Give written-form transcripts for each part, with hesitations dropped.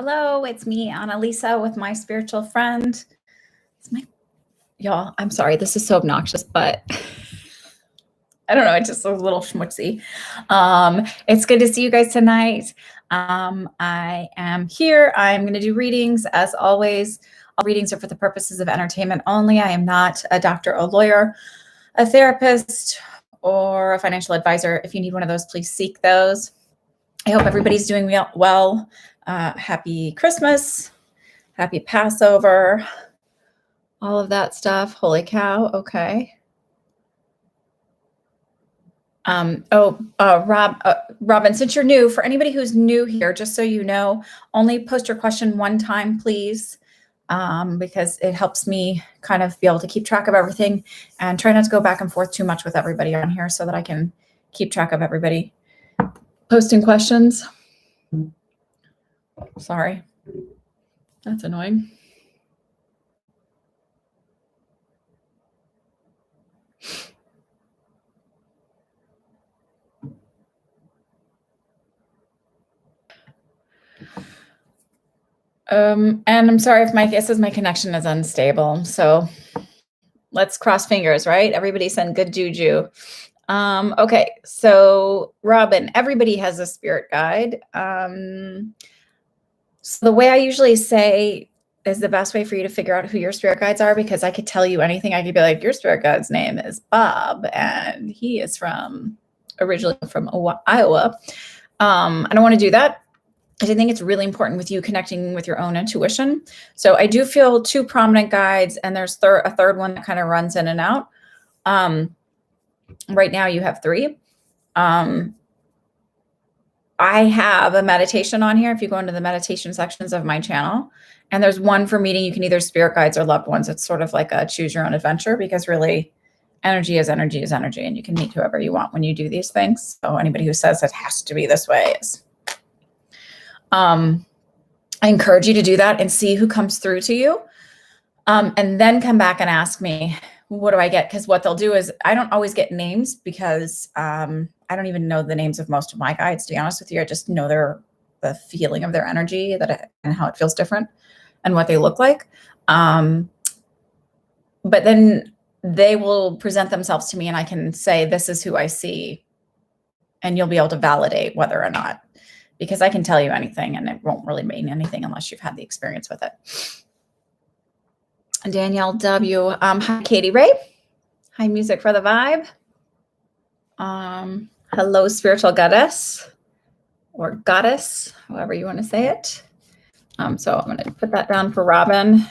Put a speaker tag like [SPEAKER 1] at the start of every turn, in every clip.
[SPEAKER 1] Hello, it's me, Annalisa, with my spiritual friend. Y'all, I'm sorry, this is so obnoxious, but I don't know, it's just a little schmutzy. It's good to see you guys tonight. I am here. I'm going to do readings as always. All readings are for the purposes of entertainment only. I am not a doctor, a lawyer, a therapist, or a financial advisor. If you need one of those, please seek those. I hope everybody's doing well. Happy Christmas, happy Passover, all of that stuff. Holy cow. Okay. Robin, since you're new, for anybody who's new here, just so you know, only post your question one time, please, because it helps me kind of be able to keep track of everything and try not to go back and forth too much with everybody on here so that I can keep track of everybody posting questions. Sorry. That's annoying. And I'm sorry if my connection is unstable. So let's cross fingers, right? Everybody send good juju. Okay, so Robin, everybody has a spirit guide. So the way I usually say is the best way for you to figure out who your spirit guides are, because I could tell you anything. I could be like, your spirit guide's name is Bob, and he is originally from Iowa. I don't want to do that. I think it's really important with you connecting with your own intuition. So I do feel two prominent guides, and there's a third one that kind of runs in and out. Right now you have three. I have a meditation on here if you go into the meditation sections of my channel. And there's one for meeting. You can either spirit guides or loved ones. It's sort of like a choose your own adventure, because really energy is energy is energy, and you can meet whoever you want when you do these things. So anybody who says it has to be this way is. I encourage you to do that and see who comes through to you. And then come back and ask me, what do I get? Because what they'll do is, I don't always get names, because I don't even know the names of most of my guides, to be honest with you. I just know the feeling of their energy and how it feels different and what they look like. But then they will present themselves to me, and I can say, this is who I see. And you'll be able to validate whether or not, because I can tell you anything and it won't really mean anything unless you've had the experience with it. Danielle W. Hi, Katie Ray. Hi, Music for the Vibe. Hello, Spiritual Goddess, or Goddess, however you want to say it. So I'm going to put that down for Robin.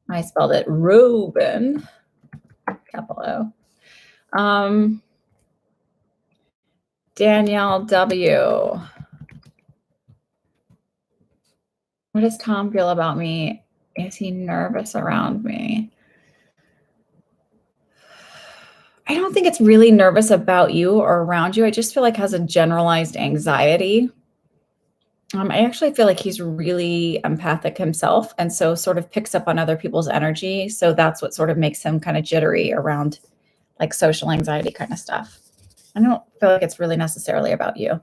[SPEAKER 1] I spelled it Ruben, capital O. Danielle W. What does Tom feel about me? Is he nervous around me? I don't think it's really nervous about you or around you. I just feel like has a generalized anxiety. I actually feel like he's really empathic himself, and so sort of picks up on other people's energy. So that's what sort of makes him kind of jittery around like social anxiety kind of stuff. I don't feel like it's really necessarily about you.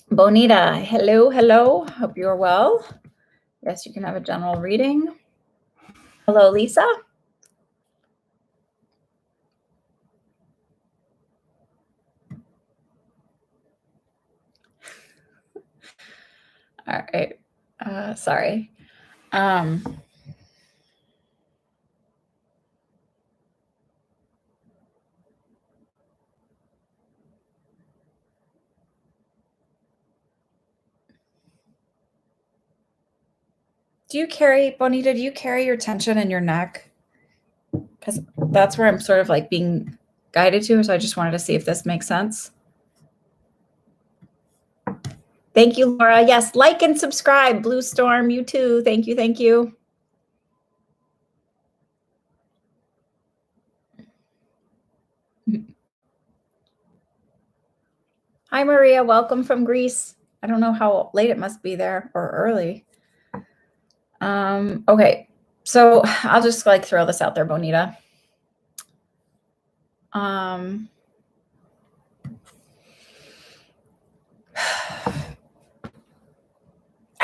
[SPEAKER 1] Bonita, hello, hello. Hope you're well. Yes, you can have a general reading. Hello, Lisa. All right. Sorry. Bonita, do you carry your tension in your neck? Because that's where I'm sort of like being guided to. So I just wanted to see if this makes sense. Thank you, Laura. Yes, like and subscribe. Blue Storm, you too. Thank you. Thank you. Hi, Maria. Welcome from Greece. I don't know how late it must be there, or early. Okay. So I'll just like throw this out there, Bonita.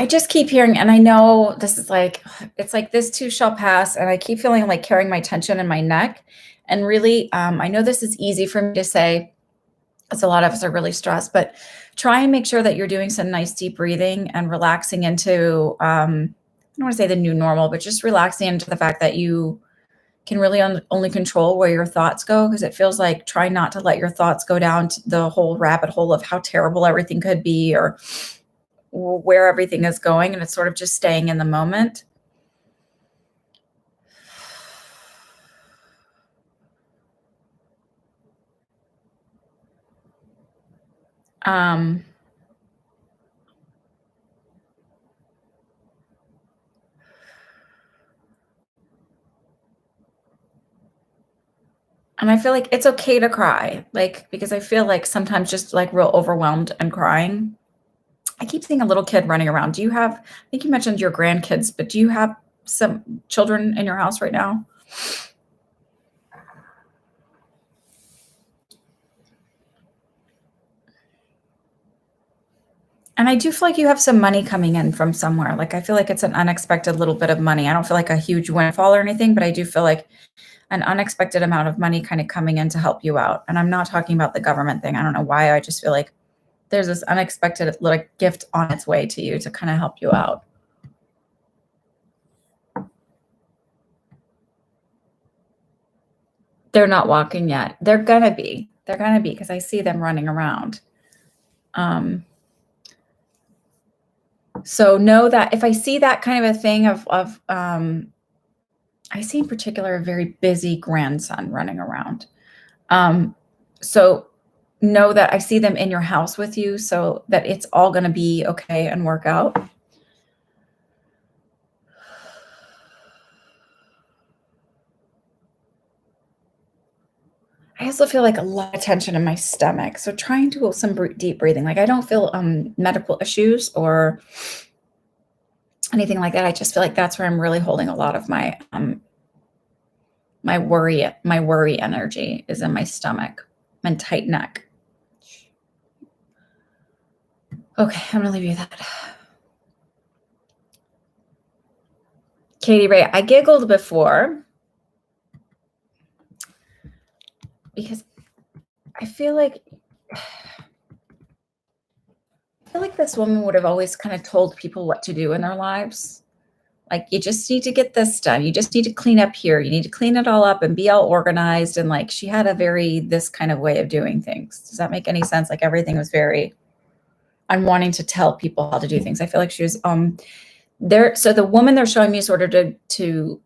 [SPEAKER 1] I just keep hearing, and I know this is like, it's like this too shall pass, and I keep feeling like carrying my tension in my neck. And really, I know this is easy for me to say, as a lot of us are really stressed, but try and make sure that you're doing some nice deep breathing and relaxing into, I don't want to say the new normal, but just relaxing into the fact that you can really only control where your thoughts go, because it feels like try not to let your thoughts go down to the whole rabbit hole of how terrible everything could be or where everything is going. And it's sort of just staying in the moment. Um, and I feel like it's okay to cry, like, because I feel like sometimes just like real overwhelmed and crying. I keep seeing a little kid running around. Do you have, I think you mentioned your grandkids, but do you have some children in your house right now? And I do feel like you have some money coming in from somewhere. Like, I feel like it's an unexpected little bit of money. I don't feel like a huge windfall or anything, but I do feel like an unexpected amount of money kind of coming in to help you out. And I'm not talking about the government thing. I don't know why. I just feel like there's this unexpected little gift on its way to you to kind of help you out. They're not walking yet. They're gonna be. They're gonna be, because I see them running around. So know that if I see that kind of a thing of I see in particular a very busy grandson running around. So know that I see them in your house with you, so that it's all going to be okay and work out. I also feel like a lot of tension in my stomach. So try and do some deep breathing. Like, I don't feel medical issues or anything like that. I just feel like that's where I'm really holding a lot of my my worry energy is in my stomach and tight neck. Okay, I'm gonna leave you that. Katie Ray, I giggled before because I feel like this woman would have always kind of told people what to do in their lives. Like, you just need to get this done. You just need to clean up here. You need to clean it all up and be all organized. And like, she had a very this kind of way of doing things. Does that make any sense? Like, everything was very, I'm wanting to tell people how to do things. I feel like she was there. So the woman they're showing me sort of to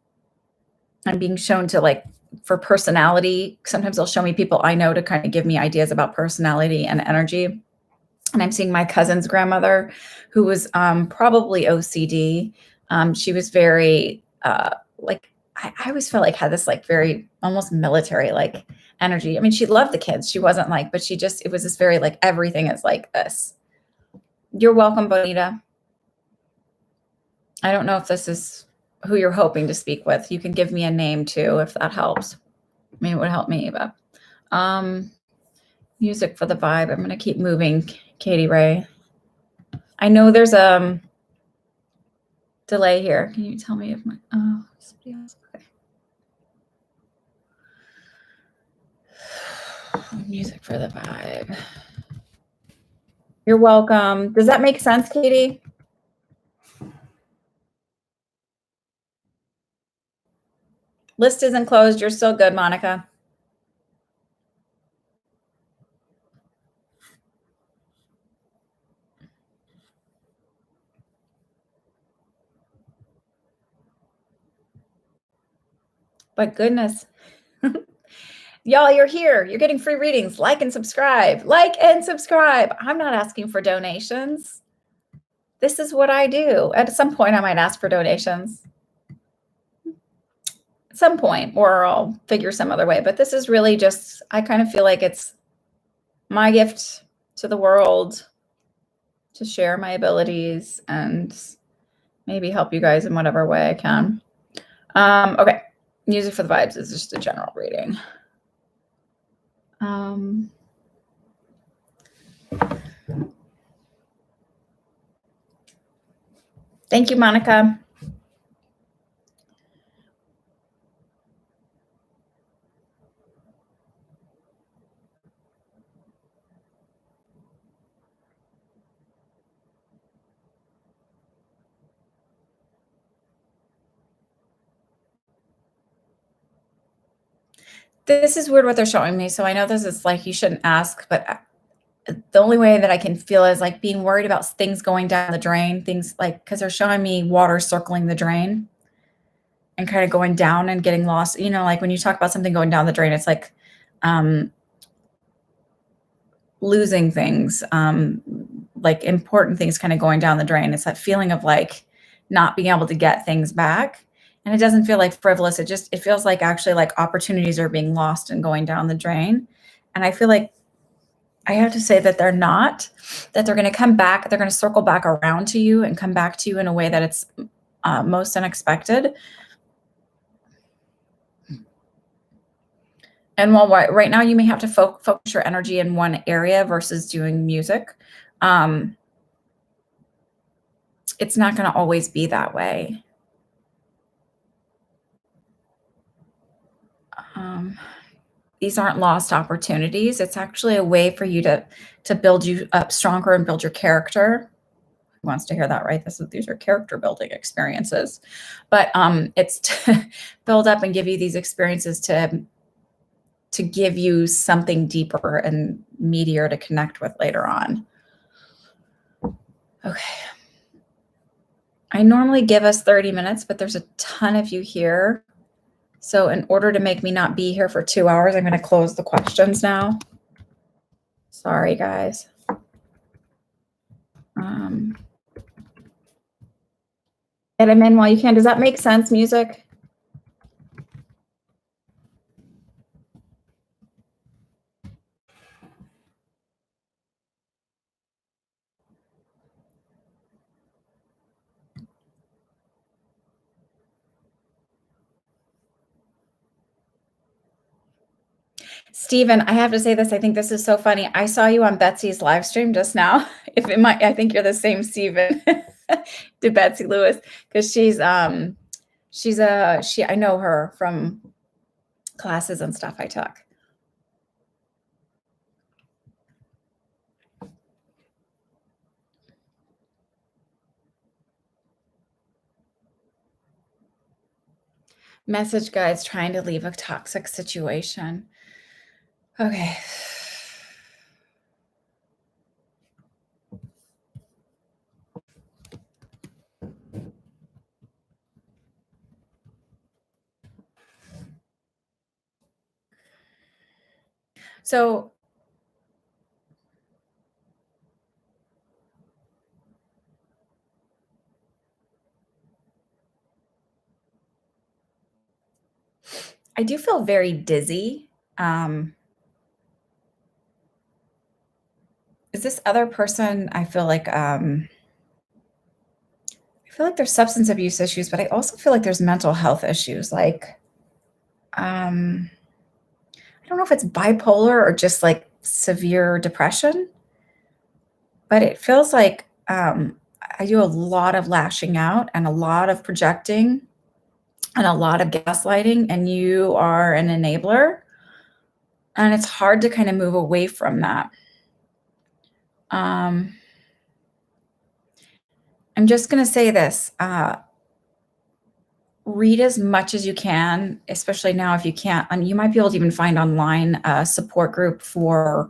[SPEAKER 1] I'm being shown to, like, for personality. Sometimes they'll show me people I know to kind of give me ideas about personality and energy. And I'm seeing my cousin's grandmother, who was probably OCD. She was very like, I always felt like had this like very almost military like energy. I mean, she loved the kids. She wasn't like, but she just, it was this very like, everything is like this. You're welcome, Bonita. I don't know if this is who you're hoping to speak with. You can give me a name too, if that helps. I mean, it would help me, but music for the vibe. I'm going to keep moving, Katie Ray. I know there's a delay here. Can you tell me if my, oh, somebody else? Okay. Music for the vibe. You're welcome. Does that make sense, Katie? List isn't closed. You're still good, Monica. But goodness. Y'all, you're here. You're getting free readings. Like and subscribe. Like and subscribe. I'm not asking for donations. This is what I do. At some point, I might ask for donations. At some point, or I'll figure some other way. But this is really just, I kind of feel like it's my gift to the world to share my abilities and maybe help you guys in whatever way I can. Okay. Music for the vibes is just a general reading. Thank you, Monica. This is weird what they're showing me. So I know this is like you shouldn't ask, but the only way that I can feel is like being worried about things going down the drain, things like because they're showing me water circling the drain and kind of going down and getting lost. You know, like when you talk about something going down the drain, it's like um, losing things, like important things kind of going down the drain. It's that feeling of like not being able to get things back. And it doesn't feel like frivolous. It feels like actually like opportunities are being lost and going down the drain. And I feel like I have to say that they're not, that they're going to come back, they're going to circle back around to you and come back to you in a way that it's most unexpected. And while right now you may have to focus your energy in one area versus doing music, it's not going to always be that way. These aren't lost opportunities. It's actually a way for you to build you up stronger and build your character. Who wants to hear that, right? These are character building experiences, but it's to build up and give you these experiences to give you something deeper and meatier to connect with later on. Okay. I normally give us 30 minutes, but there's a ton of you here. So in order to make me not be here for 2 hours, I'm going to close the questions now. Sorry, guys. Get them in while you can. Does that make sense, music? Stephen, I have to say this. I think this is so funny. I saw you on Betsy's live stream just now. If it might, I think you're the same Stephen to Betsy Lewis because I know her from classes and stuff I took. Message guides trying to leave a toxic situation. Okay. So I do feel very dizzy. Is this other person? I feel like there's substance abuse issues, but I also feel like there's mental health issues. Like, I don't know if it's bipolar or just like severe depression, but it feels like I do a lot of lashing out and a lot of projecting and a lot of gaslighting, and you are an enabler. And it's hard to kind of move away from that. I'm just going to say this. Read as much as you can, especially now if you can't. You might be able to even find online a support group for,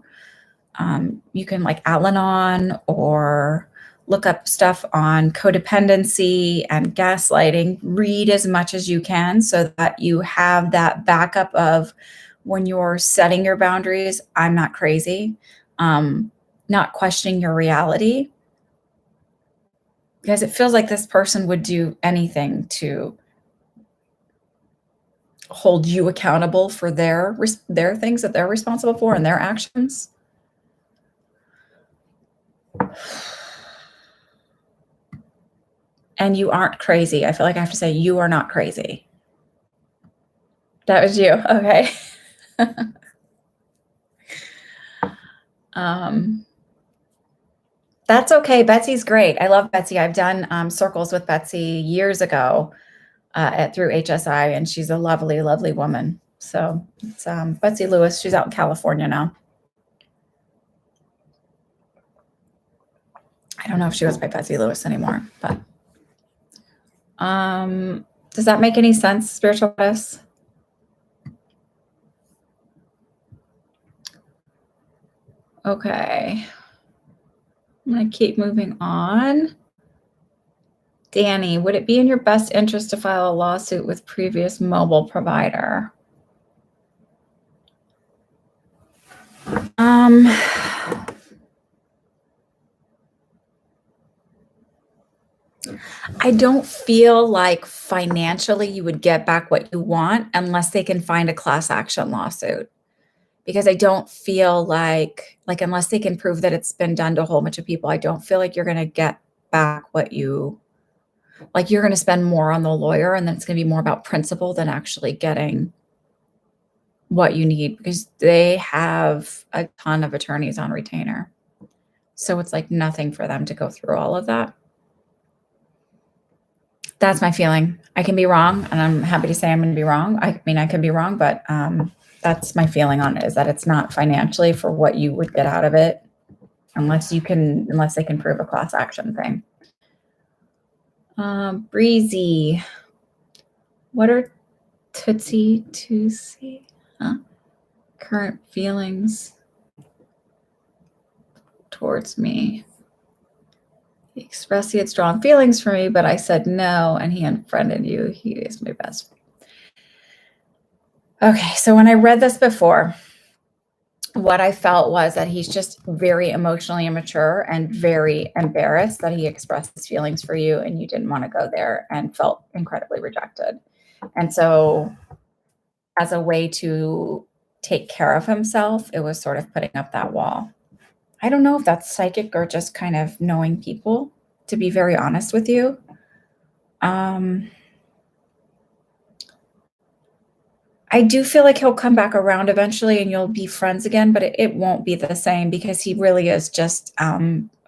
[SPEAKER 1] you can like Al-Anon or look up stuff on codependency and gaslighting. Read as much as you can so that you have that backup of when you're setting your boundaries, I'm not crazy, not questioning your reality. Because it feels like this person would do anything to hold you accountable for their things that they're responsible for and their actions. And you aren't crazy. I feel like I have to say you are not crazy. That was you. Okay. That's okay. Betsy's great. I love Betsy. I've done circles with Betsy years ago through HSI, and she's a lovely, lovely woman. So it's Betsy Lewis. She's out in California now. I don't know if she goes by Betsy Lewis anymore, but does that make any sense, spiritual goddess? Okay. I'm going to keep moving on. Danny, would it be in your best interest to file a lawsuit with previous mobile provider? I don't feel like financially you would get back what you want unless they can find a class action lawsuit. Because I don't feel like unless they can prove that it's been done to a whole bunch of people, I don't feel like you're going to get back what you like. You're going to spend more on the lawyer, and then it's going to be more about principle than actually getting what you need, because they have a ton of attorneys on retainer. So it's like nothing for them to go through all of that. That's my feeling. I can be wrong, and I'm happy to say I'm going to be wrong. I mean, I could be wrong, but that's my feeling on it, is that it's not financially for what you would get out of it unless they can prove a class action thing. Breezy. What are Tootsie Tootsie? Current feelings towards me? He expressed he had strong feelings for me, but I said no, and he unfriended you. He is my best friend. Okay, so when I read this before, what I felt was that he's just very emotionally immature and very embarrassed that he expressed his feelings for you and you didn't want to go there, and felt incredibly rejected. And so as a way to take care of himself, it was sort of putting up that wall. I don't know if that's psychic or just kind of knowing people, to be very honest with you. I do feel like he'll come back around eventually and you'll be friends again, but it won't be the same, because he really is just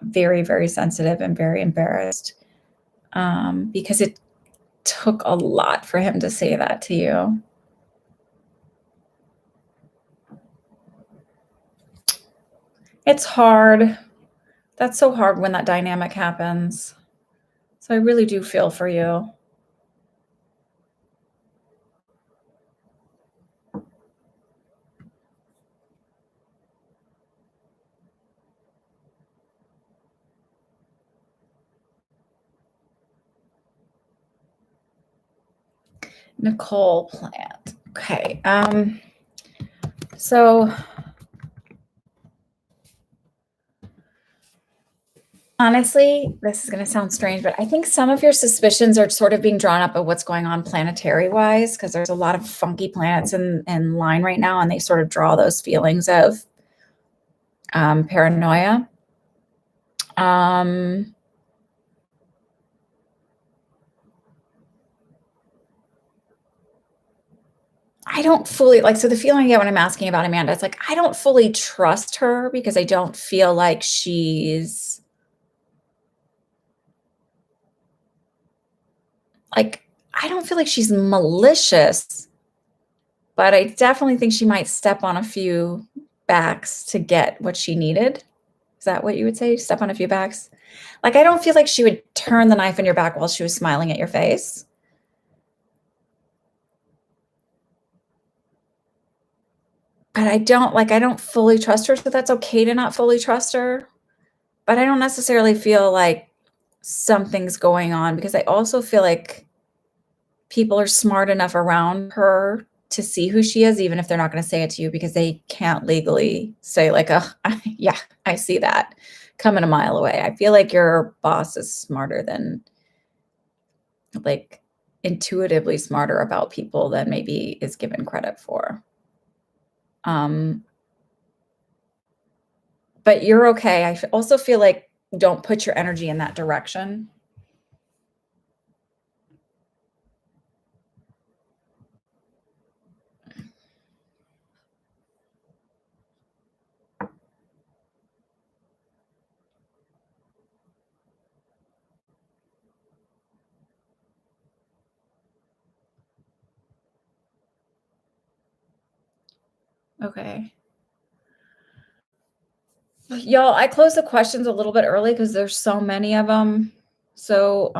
[SPEAKER 1] very, very sensitive and very embarrassed, because it took a lot for him to say that to you. It's hard. That's so hard when that dynamic happens. So I really do feel for you. Nicole Plant. Okay. So honestly, this is going to sound strange, but I think some of your suspicions are sort of being drawn up of what's going on planetary wise, because there's a lot of funky planets in line right now, and they sort of draw those feelings of paranoia. I don't fully so the feeling I get when I'm asking about Amanda, it's like, I don't fully trust her, because I don't feel like she's I don't feel like she's malicious, but I definitely think she might step on a few backs to get what she needed. Is that what you would say? Step on a few backs? I don't feel like she would turn the knife in your back while she was smiling at your face. But I don't fully trust her, so that's okay to not fully trust her. But I don't necessarily feel like something's going on, because I also feel like people are smart enough around her to see who she is, even if they're not going to say it to you, because they can't legally say oh, yeah, I see that coming a mile away. I feel like your boss is smarter than, intuitively smarter about people than maybe is given credit for. But you're okay. I also feel like don't put your energy in that direction. Okay. Y'all, I closed the questions a little bit early because there's so many of them. So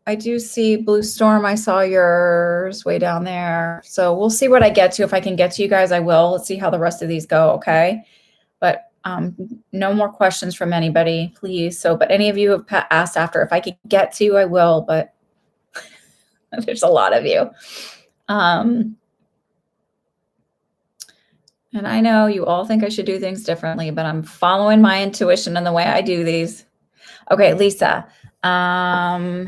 [SPEAKER 1] I do see Blue Storm. I saw yours way down there. So we'll see what I get to. If I can get to you guys, I will. Let's see how the rest of these go. Okay. But no more questions from anybody, please. So, but any of you have asked after, if I can get to you, I will. But there's a lot of you. And I know you all think I should do things differently, but I'm following my intuition and the way I do these. Okay, Lisa. I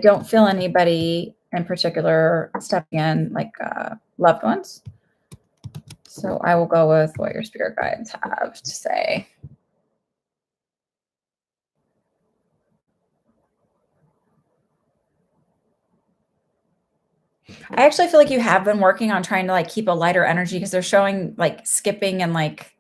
[SPEAKER 1] don't feel anybody in particular stepping in, like loved ones. So I will go with what your spirit guides have to say. I actually feel like you have been working on trying to like keep a lighter energy, because they're showing like skipping and like,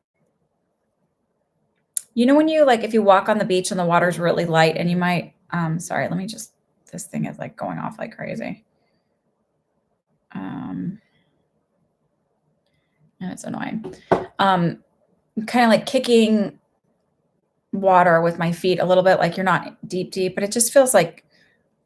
[SPEAKER 1] you know, when you like, if you walk on the beach and the water's really light and you might, sorry, let me just, this thing is like going off like crazy. And it's annoying. Kind of like kicking water with my feet a little bit, like you're not deep, but it just feels like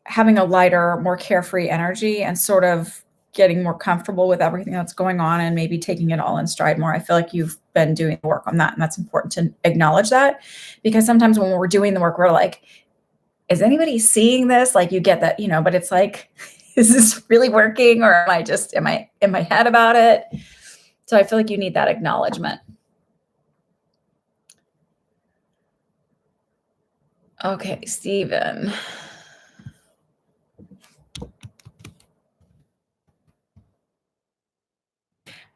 [SPEAKER 1] having a lighter, more carefree energy and sort of getting more comfortable with everything that's going on and maybe taking it all in stride more. I feel like you've been doing the work on that, and that's important to acknowledge that, because sometimes when we're doing the work, we're like, is anybody seeing this? Like you get that, you know, but it's like, is this really working, or am I just, am I in my head about it? So I feel like you need that acknowledgement. Okay, Stephen.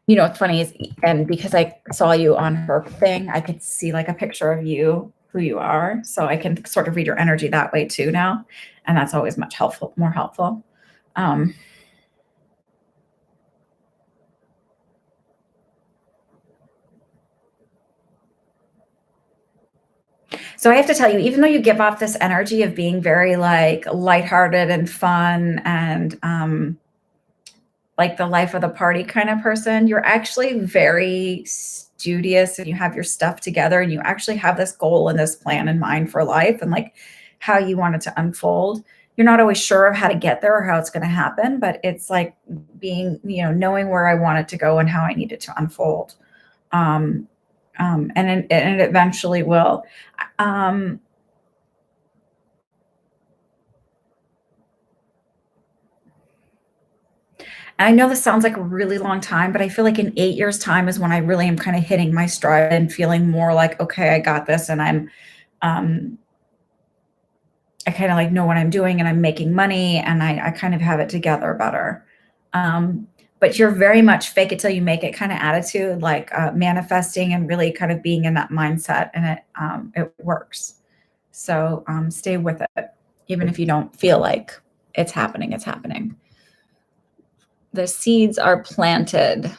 [SPEAKER 1] You know, what's funny is, and because I saw you on her thing, I could see like a picture of you, who you are. So I can sort of read your energy that way too now. And that's always much helpful, more helpful. So I have to tell you, even though you give off this energy of being very like lighthearted and fun and like the life of the party kind of person, you're actually very studious and you have your stuff together and you actually have this goal and this plan in mind for life and like how you want it to unfold. You're not always sure of how to get there or how it's going to happen, but it's like being, you know, knowing where I want it to go and how I need it to unfold. And it eventually will. I know this sounds like a really long time, but I feel like in 8 years' time is when I really am kind of hitting my stride and feeling more like, okay, I got this, and I kind of like know what I'm doing and I'm making money and I kind of have it together better. But you're very much fake it till you make it kind of attitude, like manifesting and really kind of being in that mindset, and it works. So stay with it, even if you don't feel like it's happening. It's happening. The seeds are planted.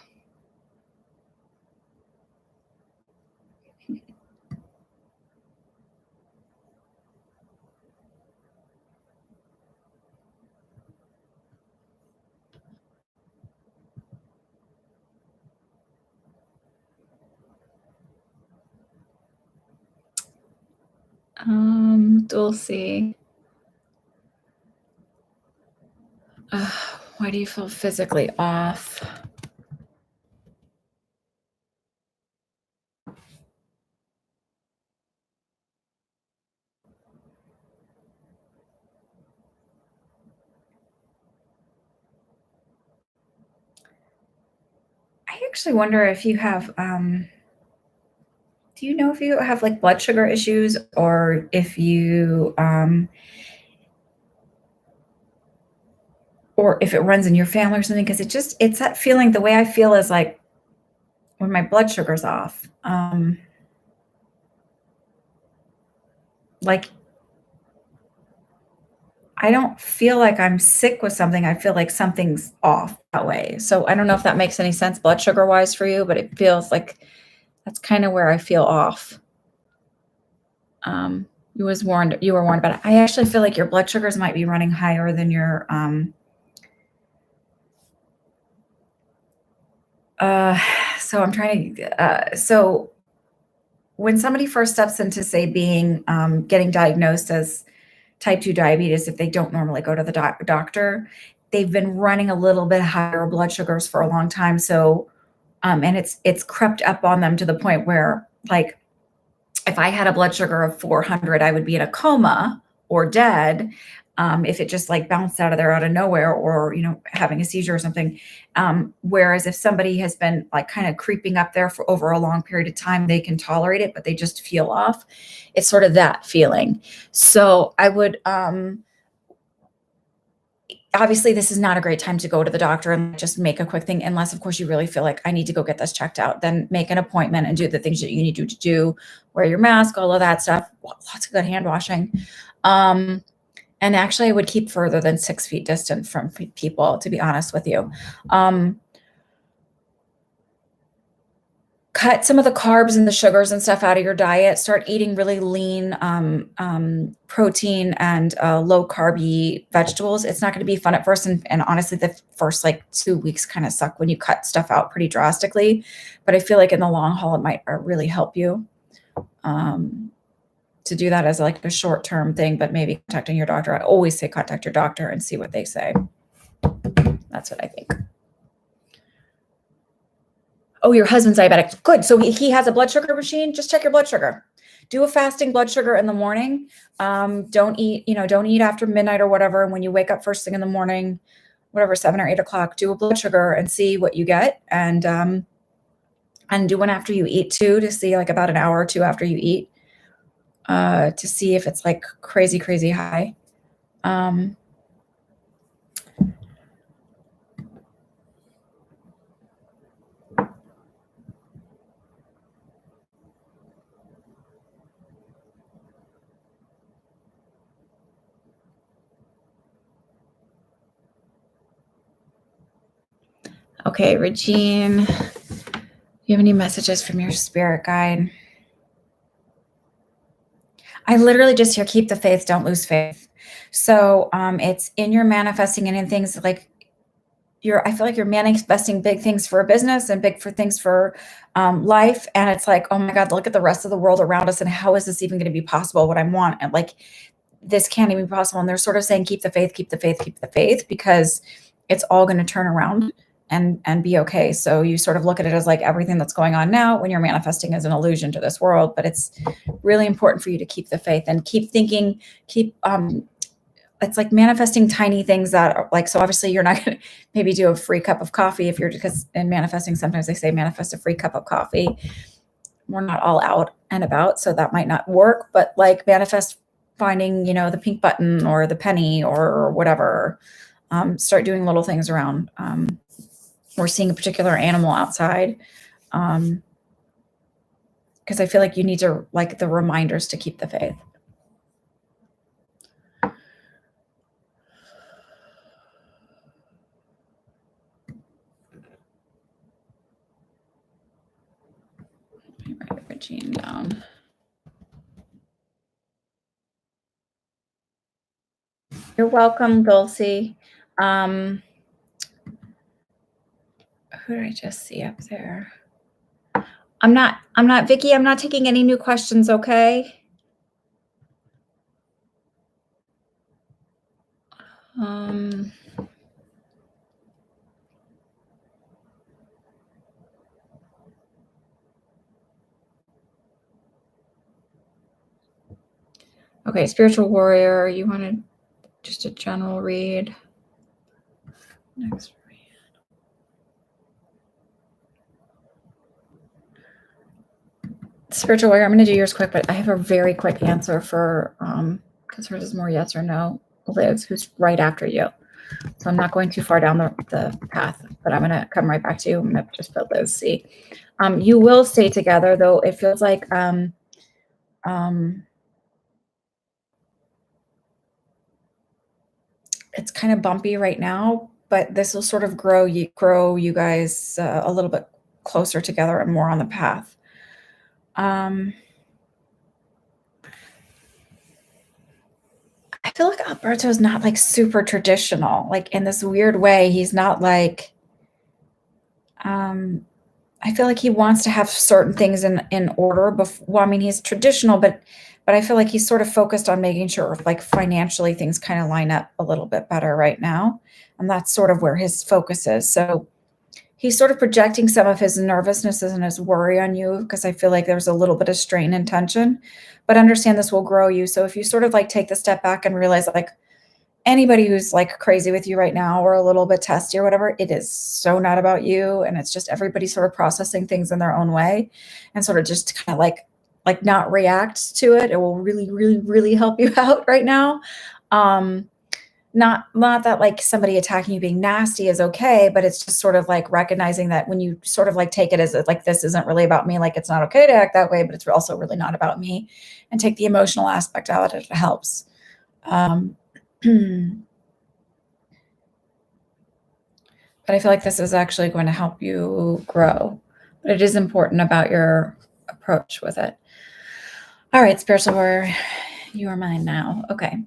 [SPEAKER 1] Dulcie. Why do you feel physically off? I actually wonder if you have, do you know if you have like blood sugar issues, or if you, or if it runs in your family or something? Because it's that feeling, the way I feel is like when my blood sugar's off, like I don't feel like I'm sick with something. I feel like something's off that way. So I don't know if that makes any sense blood sugar wise for you, but it feels like that's kind of where I feel off. You were warned about it. I actually feel like your blood sugars might be running higher than your So I'm trying to, so when somebody first steps into, say, being, getting diagnosed as type 2 diabetes, if they don't normally go to the doctor, they've been running a little bit higher blood sugars for a long time. So, and it's crept up on them to the point where, like, if I had a blood sugar of 400, I would be in a coma or dead. If it just like bounced out of there out of nowhere, or having a seizure or something. Whereas if somebody has been like kind of creeping up there for over a long period of time, they can tolerate it, but they just feel off. It's sort of that feeling. So I would, obviously this is not a great time to go to the doctor and just make a quick thing, unless of course you really feel like I need to go get this checked out. Then make an appointment and do the things that you need to do, wear your mask, all of that stuff, lots of good hand washing. And actually I would keep further than 6 feet distant from people, to be honest with you. Cut some of the carbs and the sugars and stuff out of your diet. Start eating really lean, protein and low carby vegetables. It's not going to be fun at first. And honestly, the first like 2 weeks kind of suck when you cut stuff out pretty drastically. But I feel like in the long haul, it might really help you to do that as like a short-term thing, but maybe contacting your doctor. I always say contact your doctor and see what they say. That's what I think. Oh, your husband's diabetic. Good. So he has a blood sugar machine. Just check your blood sugar. Do a fasting blood sugar in the morning. Don't eat after midnight or whatever. And when you wake up first thing in the morning, whatever, 7 or 8 o'clock, do a blood sugar and see what you get. And do one after you eat too, to see like about an hour or two after you eat, to see if it's like crazy, crazy high. Okay, Regine, do you have any messages from your spirit guide? I literally just hear, keep the faith, don't lose faith. So it's in your manifesting and in things like I feel like you're manifesting big things for a business and big for things for life. And it's like, oh my God, look at the rest of the world around us. And how is this even going to be possible? What I want, and like, this can't even be possible. And they're sort of saying, keep the faith, keep the faith, keep the faith, because it's all going to turn around and be okay. So you sort of look at it as like everything that's going on now when you're manifesting is an illusion to this world, but it's really important for you to keep the faith and keep thinking, it's like manifesting tiny things that are like, so obviously you're not going to maybe do a free cup of coffee because in manifesting, sometimes they say manifest a free cup of coffee. We're not all out and about, so that might not work, but like manifest finding, the pink button or the penny or whatever. Start doing little things around, or seeing a particular animal outside. Because I feel like you need to like the reminders to keep the faith. Let me write Regine down. You're welcome, Dulcie. Who did I just see up there? I'm not, Vicky, I'm not taking any new questions, okay? Okay, spiritual warrior, you wanted just a general read. Next read. Spiritual warrior, I'm going to do yours quick, but I have a very quick answer for, because hers is more yes or no. Liz, who's right after you. So I'm not going too far down the path, but I'm going to come right back to you. I'm going to just put Liz C. You will stay together, though it feels like it's kind of bumpy right now, but this will sort of grow you guys a little bit closer together and more on the path. I feel like Alberto is not like super traditional, like in this weird way. He's not like, I feel like he wants to have certain things in order well, I mean, he's traditional, but I feel like he's sort of focused on making sure like financially things kind of line up a little bit better right now. And that's sort of where his focus is. So he's sort of projecting some of his nervousness and his worry on you because I feel like there's a little bit of strain and tension, but understand this will grow you. So if you sort of like take the step back and realize like anybody who's like crazy with you right now or a little bit testy or whatever, it is so not about you. And it's just everybody sort of processing things in their own way and sort of just kind of like not react to it. It will really, really, really help you out right now. Not that like somebody attacking you being nasty is okay, but it's just sort of like recognizing that when you sort of like take it as like this isn't really about me, like it's not okay to act that way, but it's also really not about me, and take the emotional aspect out of it, it helps. But I feel like this is actually going to help you grow. But it is important about your approach with it. All right, spiritual warrior, you are mine now. Okay.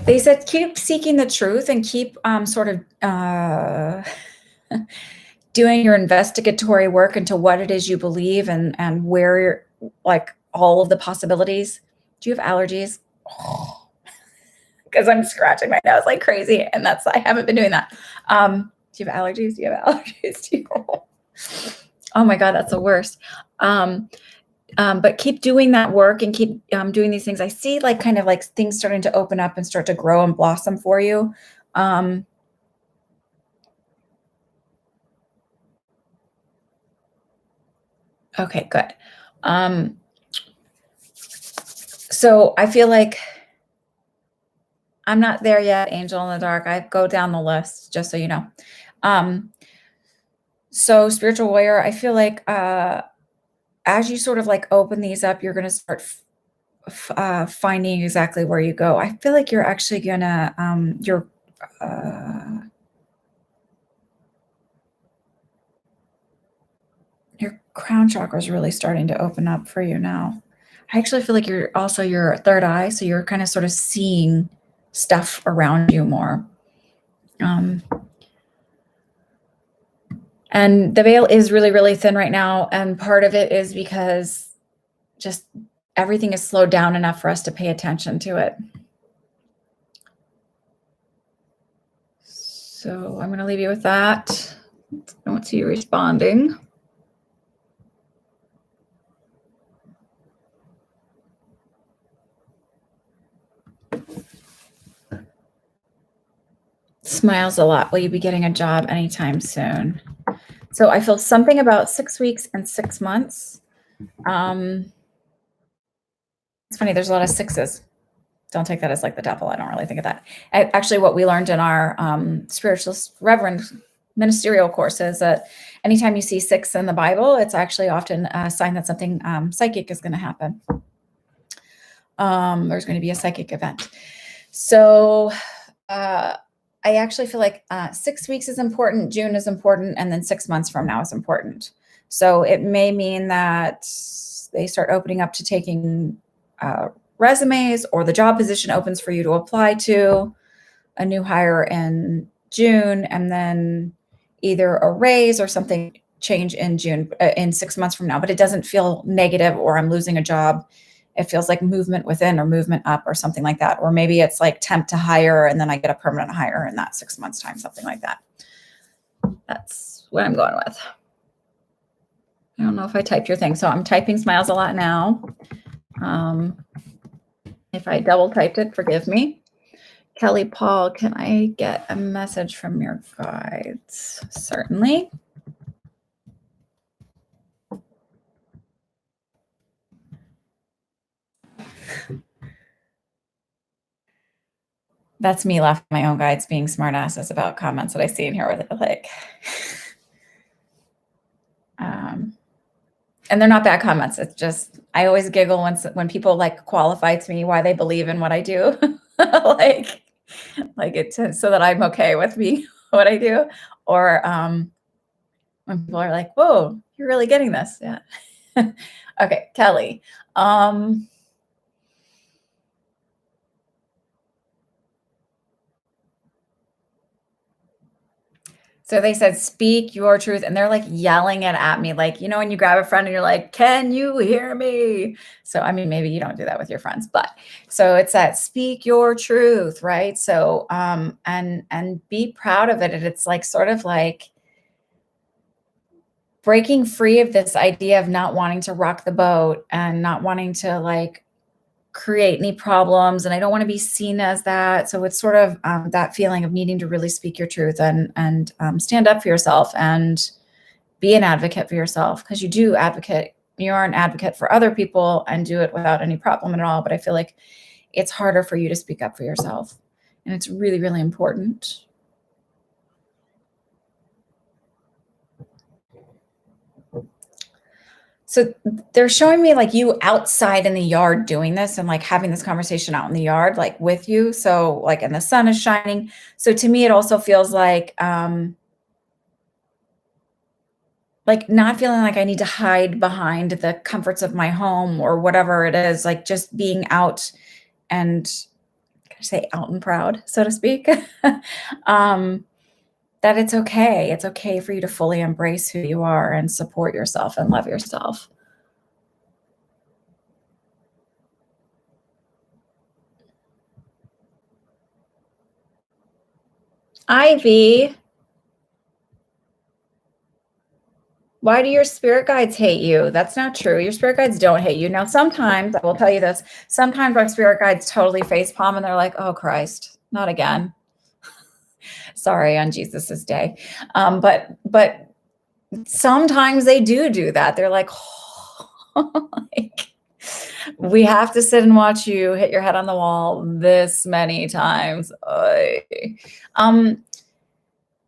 [SPEAKER 1] They said keep seeking the truth and keep sort of doing your investigatory work into what it is you believe and where you're like all of the possibilities. Do you have allergies? Because I'm scratching my nose like crazy, and I haven't been doing that. Do you have allergies? Do you have allergies? Oh my God, that's the worst. But keep doing that work and keep doing these things. I see like kind of like things starting to open up and start to grow and blossom for you. Okay, good. So I feel like I'm not there yet, Angel in the Dark. I go down the list, just so you know. So spiritual warrior, I feel like as you sort of like open these up, you're going to start finding exactly where you go. I feel like you're actually going to, your crown chakra is really starting to open up for you now. I actually feel like you're also your third eye. So you're kind of sort of seeing stuff around you more. And the veil is really, really thin right now. And part of it is because just everything is slowed down enough for us to pay attention to it. So I'm going to leave you with that. I don't see you responding. Smiles a lot. Will you be getting a job anytime soon? So I feel something about 6 weeks and 6 months. It's funny, there's a lot of sixes. Don't take that as like the devil. I don't really think of that. Actually, what we learned in our spiritualist reverend ministerial course is that anytime you see 6 in the Bible, it's actually often a sign that something psychic is going to happen. There's going to be a psychic event. So I actually feel like 6 weeks is important, June is important, and then 6 months from now is important. So it may mean that they start opening up to taking resumes, or the job position opens for you to apply to a new hire in June, and then either a raise or something change in June, in 6 months from now. But it doesn't feel negative or I'm losing a job. It feels like movement within or movement up or something like that. Or maybe it's like temp to hire and then I get a permanent hire in that 6 months time, something like that. That's what I'm going with. I don't know if I typed your thing. So I'm typing smiles a lot now. If I double typed it, forgive me. Kelly Paul, can I get a message from your guides? Certainly. That's me laughing at my own guides being smartasses about comments that I see in here with it, like, and they're not bad comments. It's just, I always giggle when people like qualify to me why they believe in what I do. like it's so that I'm okay with me, what I do. Or when people are like, whoa, you're really getting this. Yeah. Okay. Kelly. So they said, speak your truth. And they're like yelling it at me. Like, when you grab a friend and you're like, can you hear me? So, I mean, maybe you don't do that with your friends, but so it's that speak your truth, right? So, and be proud of it. And it's like, sort of like breaking free of this idea of not wanting to rock the boat and not wanting to like create any problems, and I don't want to be seen as that. So it's sort of that feeling of needing to really speak your truth and stand up for yourself and be an advocate for yourself, because you are an advocate for other people and do it without any problem at all. But I feel like it's harder for you to speak up for yourself, and it's really, really important. So they're showing me like you outside in the yard doing this and like having this conversation out in the yard, like with you. So like, and the sun is shining. So to me, it also feels like not feeling like I need to hide behind the comforts of my home or whatever it is, like just being out and, can I say out and proud, so to speak. um, that it's okay. It's okay for you to fully embrace who you are and support yourself and love yourself. Ivy, why do your spirit guides hate you? That's not true. Your spirit guides don't hate you. Now, sometimes, I will tell you this, sometimes our spirit guides totally facepalm and they're like, oh, Christ, not again. Sorry, on Jesus's day. But sometimes they do that. They're like, like, we have to sit and watch you hit your head on the wall this many times.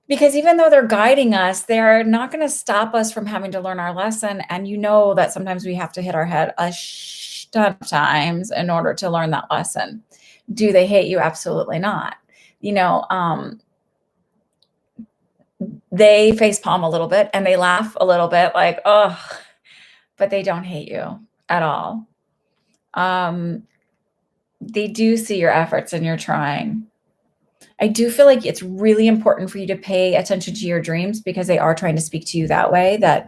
[SPEAKER 1] Because even though they're guiding us, they're not going to stop us from having to learn our lesson. And you know that sometimes we have to hit our head a ton of times in order to learn that lesson. Do they hate you? Absolutely not. They facepalm a little bit and they laugh a little bit like, oh, but they don't hate you at all. They do see your efforts and you're trying. I do feel like it's really important for you to pay attention to your dreams, because they are trying to speak to you that way, that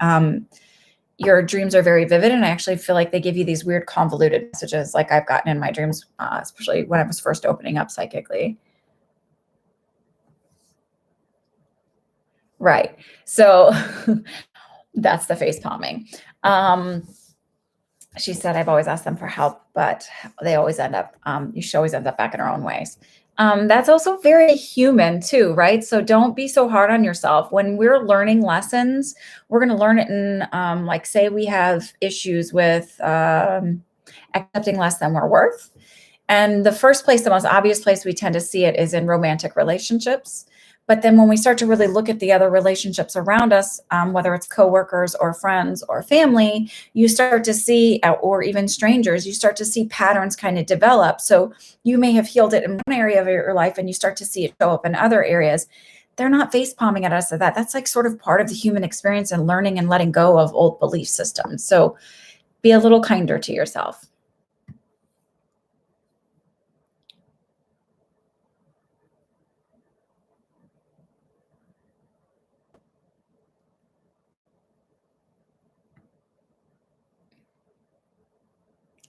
[SPEAKER 1] your dreams are very vivid. And I actually feel like they give you these weird convoluted messages like I've gotten in my dreams, especially when I was first opening up psychically. Right. So that's the face palming. She said, I've always asked them for help, but they always end up, she always ends up back in her own ways. That's also very human too, right? So don't be so hard on yourself. When we're learning lessons, we're going to learn it in, like, say we have issues with accepting less than we're worth. And the first place, the most obvious place we tend to see it is in romantic relationships. But then when we start to really look at the other relationships around us, whether it's coworkers or friends or family, you start to see, or even strangers, you start to see patterns kind of develop. So you may have healed it in one area of your life and you start to see it show up in other areas. They're not face palming at us at that. That's like sort of part of the human experience and learning and letting go of old belief systems. So be a little kinder to yourself.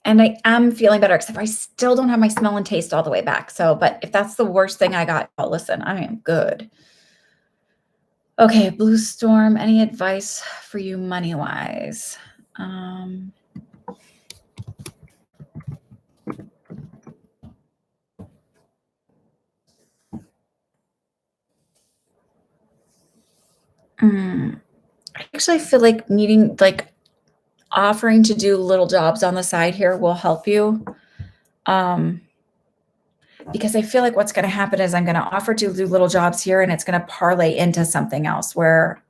[SPEAKER 1] And I am feeling better, except I still don't have my smell and taste all the way back. So, but if that's the worst thing I got, oh, listen, I am good. Okay, Blue Storm, any advice for you money-wise? I actually feel like offering to do little jobs on the side here will help you. Because I feel like what's going to happen is I'm going to offer to do little jobs here and it's going to parlay into something else where,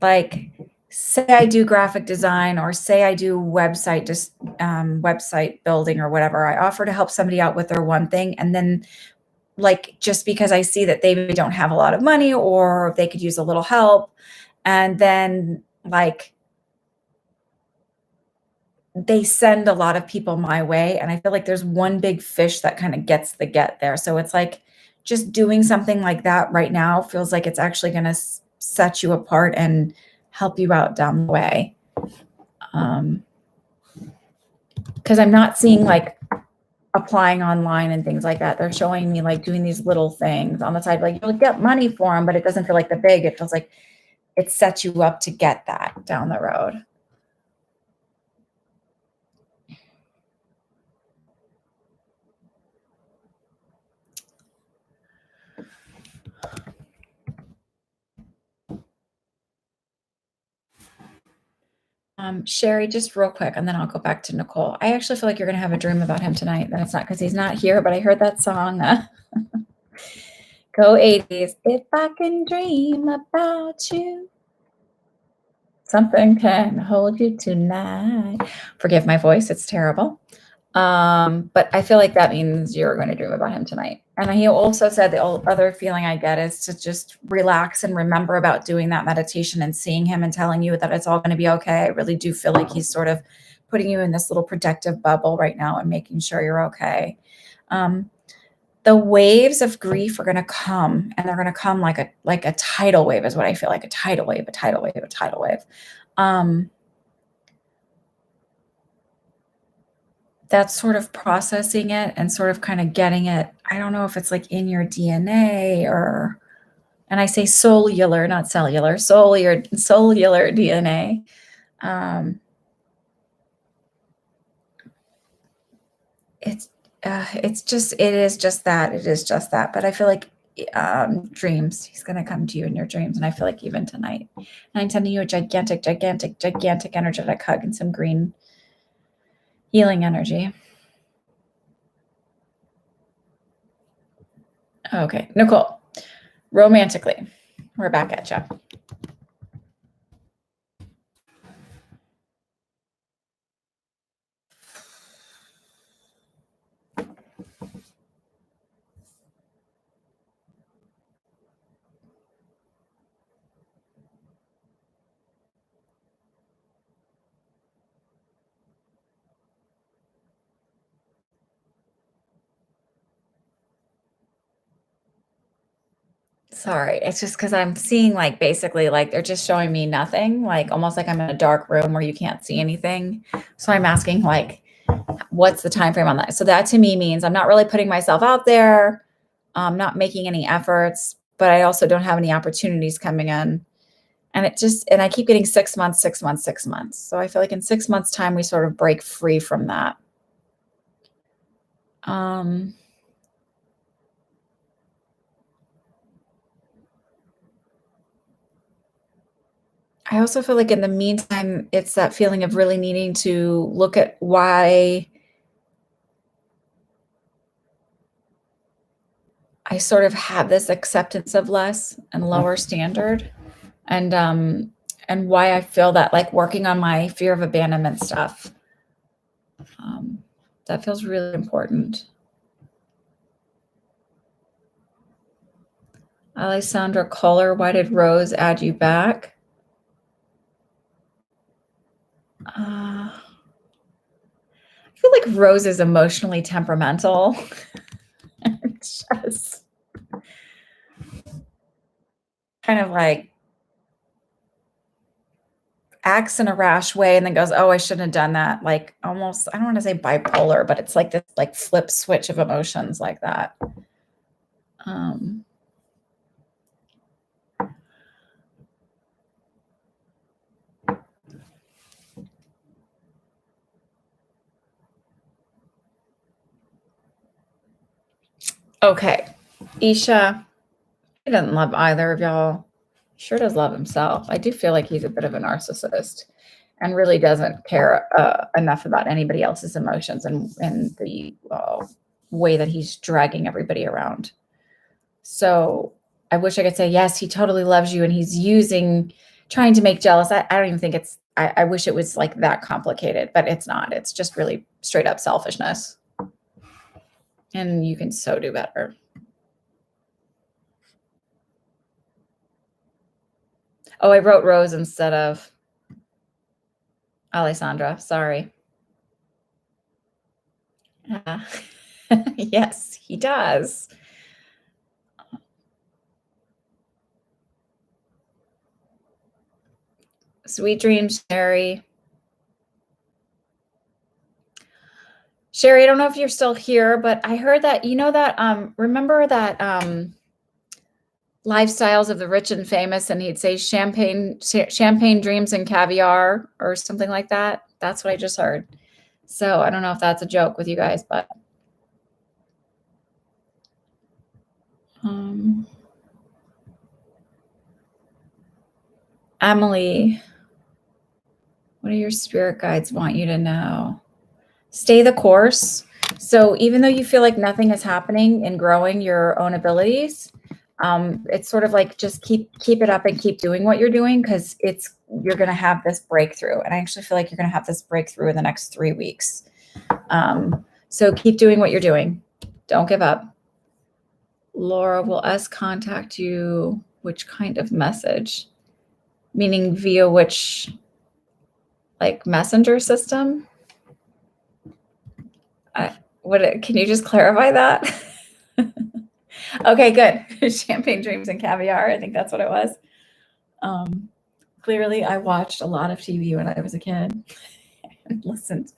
[SPEAKER 1] like, say I do graphic design or say I do website building or whatever. I offer to help somebody out with their one thing. And then, like, just because I see that they don't have a lot of money or they could use a little help. And then, like, they send a lot of people my way, and I feel like there's one big fish that kinda gets the get there, so it's like, just doing something like that right now feels like it's actually gonna set you apart and help you out down the way. Um, because I'm not seeing, like, applying online and things like that. They're showing me, like, doing these little things on the side, like, you'll get money for them, but it doesn't feel like the big, it feels like it sets you up to get that down the road. Sherry, just real quick, and then I'll go back to Nicole. I actually feel like you're gonna have a dream about him tonight. That it's not because he's not here, but I heard that song. Go 80s. If I can dream about you, something can hold you tonight. Forgive my voice, it's terrible. But I feel like that means you're going to dream about him tonight. And he also said the other feeling I get is to just relax and remember about doing that meditation and seeing him and telling you that it's all going to be okay. I really do feel like he's sort of putting you in this little protective bubble right now and making sure you're okay. The waves of grief are going to come, and they're going to come like a tidal wave is what I feel like. A tidal wave, a tidal wave, a tidal wave. That's sort of processing it and sort of kind of getting it. I don't know if it's like in your DNA or, and I say cellular, not cellular, cellular DNA. It's just, it is just that. It is just that. But I feel like dreams, he's going to come to you in your dreams. And I feel like even tonight, and I'm sending you a gigantic, gigantic, gigantic energetic hug and some green healing energy. Okay, Nicole, romantically, we're back at you. Sorry, it's just because I'm seeing, like, basically, like, they're just showing me nothing, like, almost like I'm in a dark room where you can't see anything. So I'm asking, like, what's the time frame on that? So that to me means I'm not really putting myself out there, not making any efforts, but I also don't have any opportunities coming in. And I keep getting 6 months, 6 months, 6 months. So I feel like in 6 months' time, we sort of break free from that. Um I also feel like in the meantime, it's that feeling of really needing to look at why I sort of have this acceptance of less and lower standard, and and why I feel that, like, working on my fear of abandonment stuff, that feels really important. Alessandra Kohler, why did Rose add you back? I feel like Rose is emotionally temperamental. It's just kind of like acts in a rash way and then goes, "Oh, I shouldn't have done that." Like, almost, I don't want to say bipolar, but it's like this, like, flip switch of emotions like that. Um, okay. Isha, he doesn't love either of y'all. He sure does love himself. I do feel like he's a bit of a narcissist and really doesn't care enough about anybody else's emotions and the way that he's dragging everybody around. So I wish I could say, yes, he totally loves you and he's trying to make jealous. I don't even think I wish it was like that complicated, but it's not. It's just really straight up selfishness. And you can so do better. Oh, I wrote Rose instead of Alessandra. Sorry. Uh, yes, he does. Sweet dreams, Sherry. Sherry, I don't know if you're still here, but I heard that, you know, that, remember that, Lifestyles of the Rich and Famous, and he'd say champagne dreams and caviar or something like that. That's what I just heard. So I don't know if that's a joke with you guys, but um, Emily, what do your spirit guides want you to know? Stay the course. So even though you feel like nothing is happening in growing your own abilities, it's sort of like just keep it up and keep doing what you're doing, because you're going to have this breakthrough. And I actually feel like you're going to have this breakthrough in the next 3 weeks. So keep doing what you're doing. Don't give up. Laura, will us contact you? Which kind of message? Meaning via which, like, messenger system? Can you just clarify that? Okay, good. Champagne dreams and caviar. I think that's what it was. Clearly, I watched a lot of TV when I was a kid and listened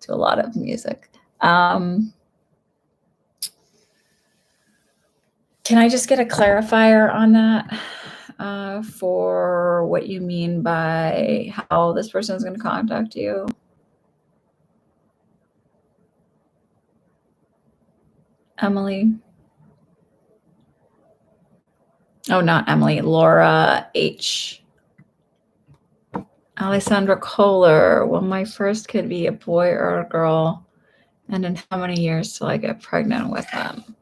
[SPEAKER 1] to a lot of music. Can I just get a clarifier on that for what you mean by how this person is going to contact you? Emily? Oh, not Emily. Laura H. Alessandra Kohler. Will my first kid be a boy or a girl? And in how many years till I get pregnant with them?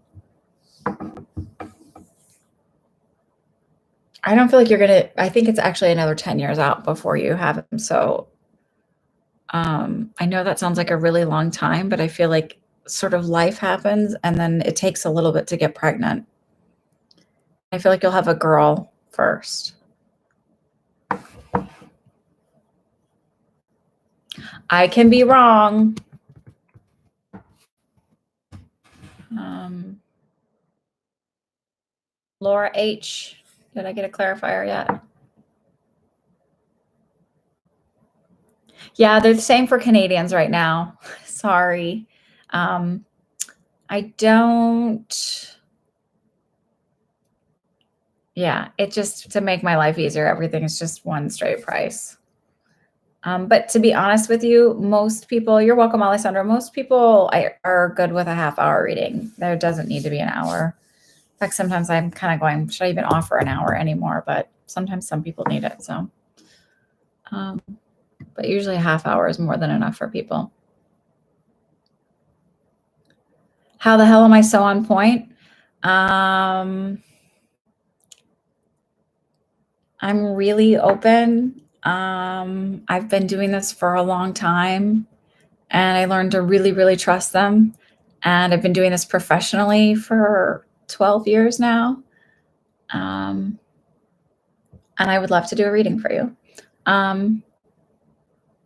[SPEAKER 1] I don't feel like you're going to, I think it's actually another 10 years out before you have him. So I know that sounds like a really long time, but I feel like sort of life happens and then it takes a little bit to get pregnant. I feel like you'll have a girl first. I can be wrong. Laura H. Did I get a clarifier yet? Yeah, they're the same for Canadians right now. Sorry. I don't. Yeah, it just, to make my life easier, everything is just one straight price. But to be honest with you, most people, you're welcome, Alessandra. Most people are good with a half-hour reading. There doesn't need to be an hour. In fact, sometimes I'm kind of going, should I even offer an hour anymore? But sometimes some people need it. So, but usually a half hour is more than enough for people. How the hell am I so on point? I'm really open. I've been doing this for a long time, and I learned to really, really trust them. And I've been doing this professionally for 12 years now. And I would love to do a reading for you. And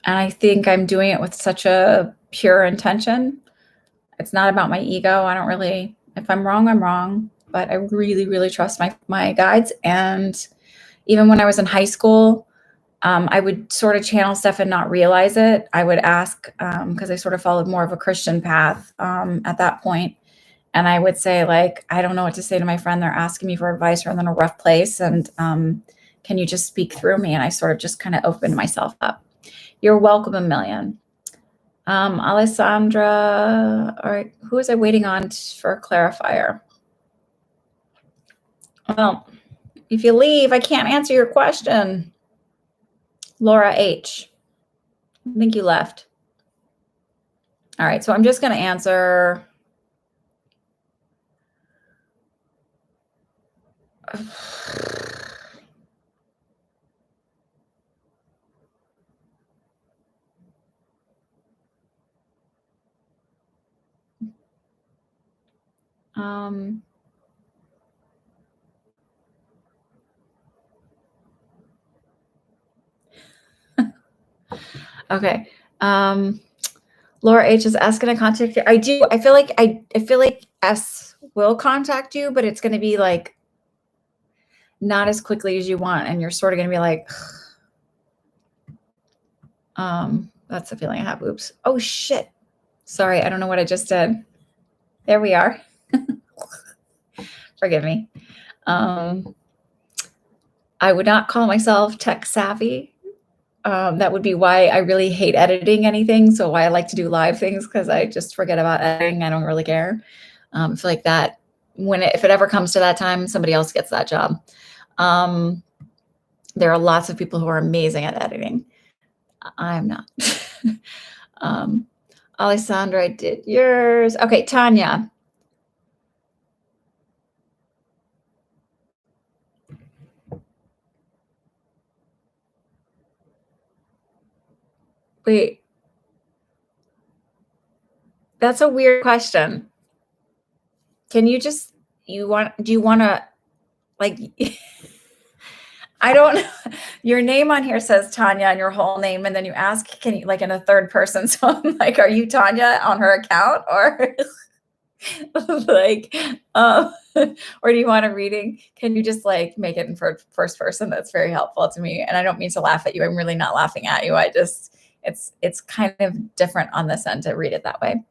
[SPEAKER 1] I think I'm doing it with such a pure intention. It's not about my ego. I don't really, if I'm wrong, I'm wrong. But I really, really trust my guides. And even when I was in high school, I would sort of channel stuff and not realize it. I would ask, because I sort of followed more of a Christian path at that point. And I would say, like, I don't know what to say to my friend. They're asking me for advice, or I'm in a rough place. And can you just speak through me? And I sort of just kind of opened myself up. You're welcome a million. Alessandra, all right, who is I waiting on for a clarifier? Well, if you leave, I can't answer your question. Laura H. I think you left. All right, so I'm just going to answer. Okay. Laura H is S going to contact you. I feel like S will contact you, but it's going to be like not as quickly as you want, and you're sort of going to be like, that's the feeling I have. Oops. Oh shit. Sorry, I don't know what I just did. There we are. Forgive me. I would not call myself tech savvy. That would be why I really hate editing anything. So why I like to do live things, because I just forget about editing. I don't really care. I feel like that if it ever comes to that time, somebody else gets that job. There are lots of people who are amazing at editing. I'm not. Alessandra, I did yours. Okay, Tanya. Wait. That's a weird question. Can you just, do you want to, like, I don't know. Your name on here says Tanya and your whole name, and then you ask, can you, like, in a third person? So I'm like, are you Tanya on her account, or like, or do you want a reading? Can you just like make it in first person? That's very helpful to me. And I don't mean to laugh at you. I'm really not laughing at you. It's kind of different on this end to read it that way.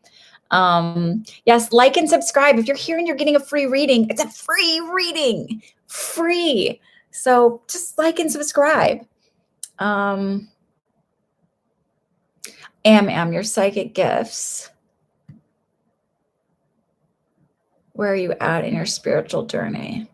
[SPEAKER 1] Yes, like and subscribe. If you're here and you're getting a free reading, it's a free reading, free. So just like and subscribe. Am your psychic gifts. Where are you at in your spiritual journey?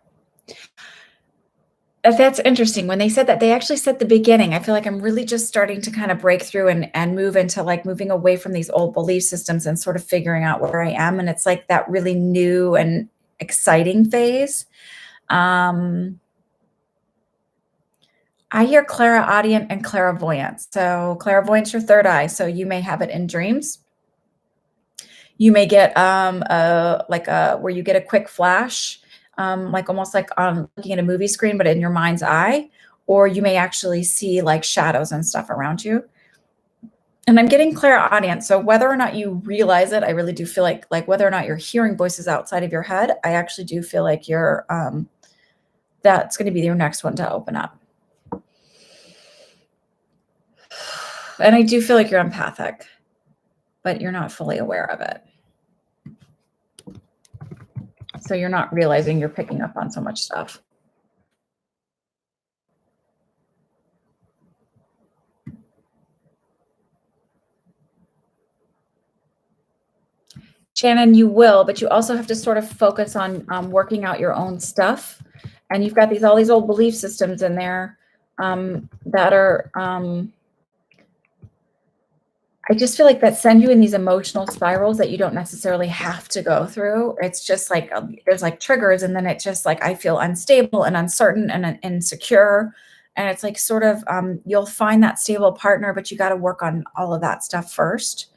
[SPEAKER 1] That's interesting. When they said that, they actually said the beginning. I feel like I'm really just starting to kind of break through and move into like moving away from these old belief systems and sort of figuring out where I am. And it's like that really new and exciting phase. I hear clairaudient and clairvoyance. So clairvoyance, your third eye. So you may have it in dreams. You may get where you get a quick flash, like almost like on looking at a movie screen, but in your mind's eye, or you may actually see like shadows and stuff around you. And I'm getting clairaudience. So whether or not you realize it, I really do feel like whether or not you're hearing voices outside of your head, I actually do feel like you're that's going to be your next one to open up. And I do feel like you're empathic, but you're not fully aware of it. So you're not realizing you're picking up on so much stuff. Shannon, you will, but you also have to sort of focus on working out your own stuff. And you've got all these old belief systems in there that are, I just feel like that send you in these emotional spirals that you don't necessarily have to go through. It's just like, there's like triggers, and then it's just like, I feel unstable and uncertain and insecure. And it's like sort of, you'll find that stable partner, but you got to work on all of that stuff first.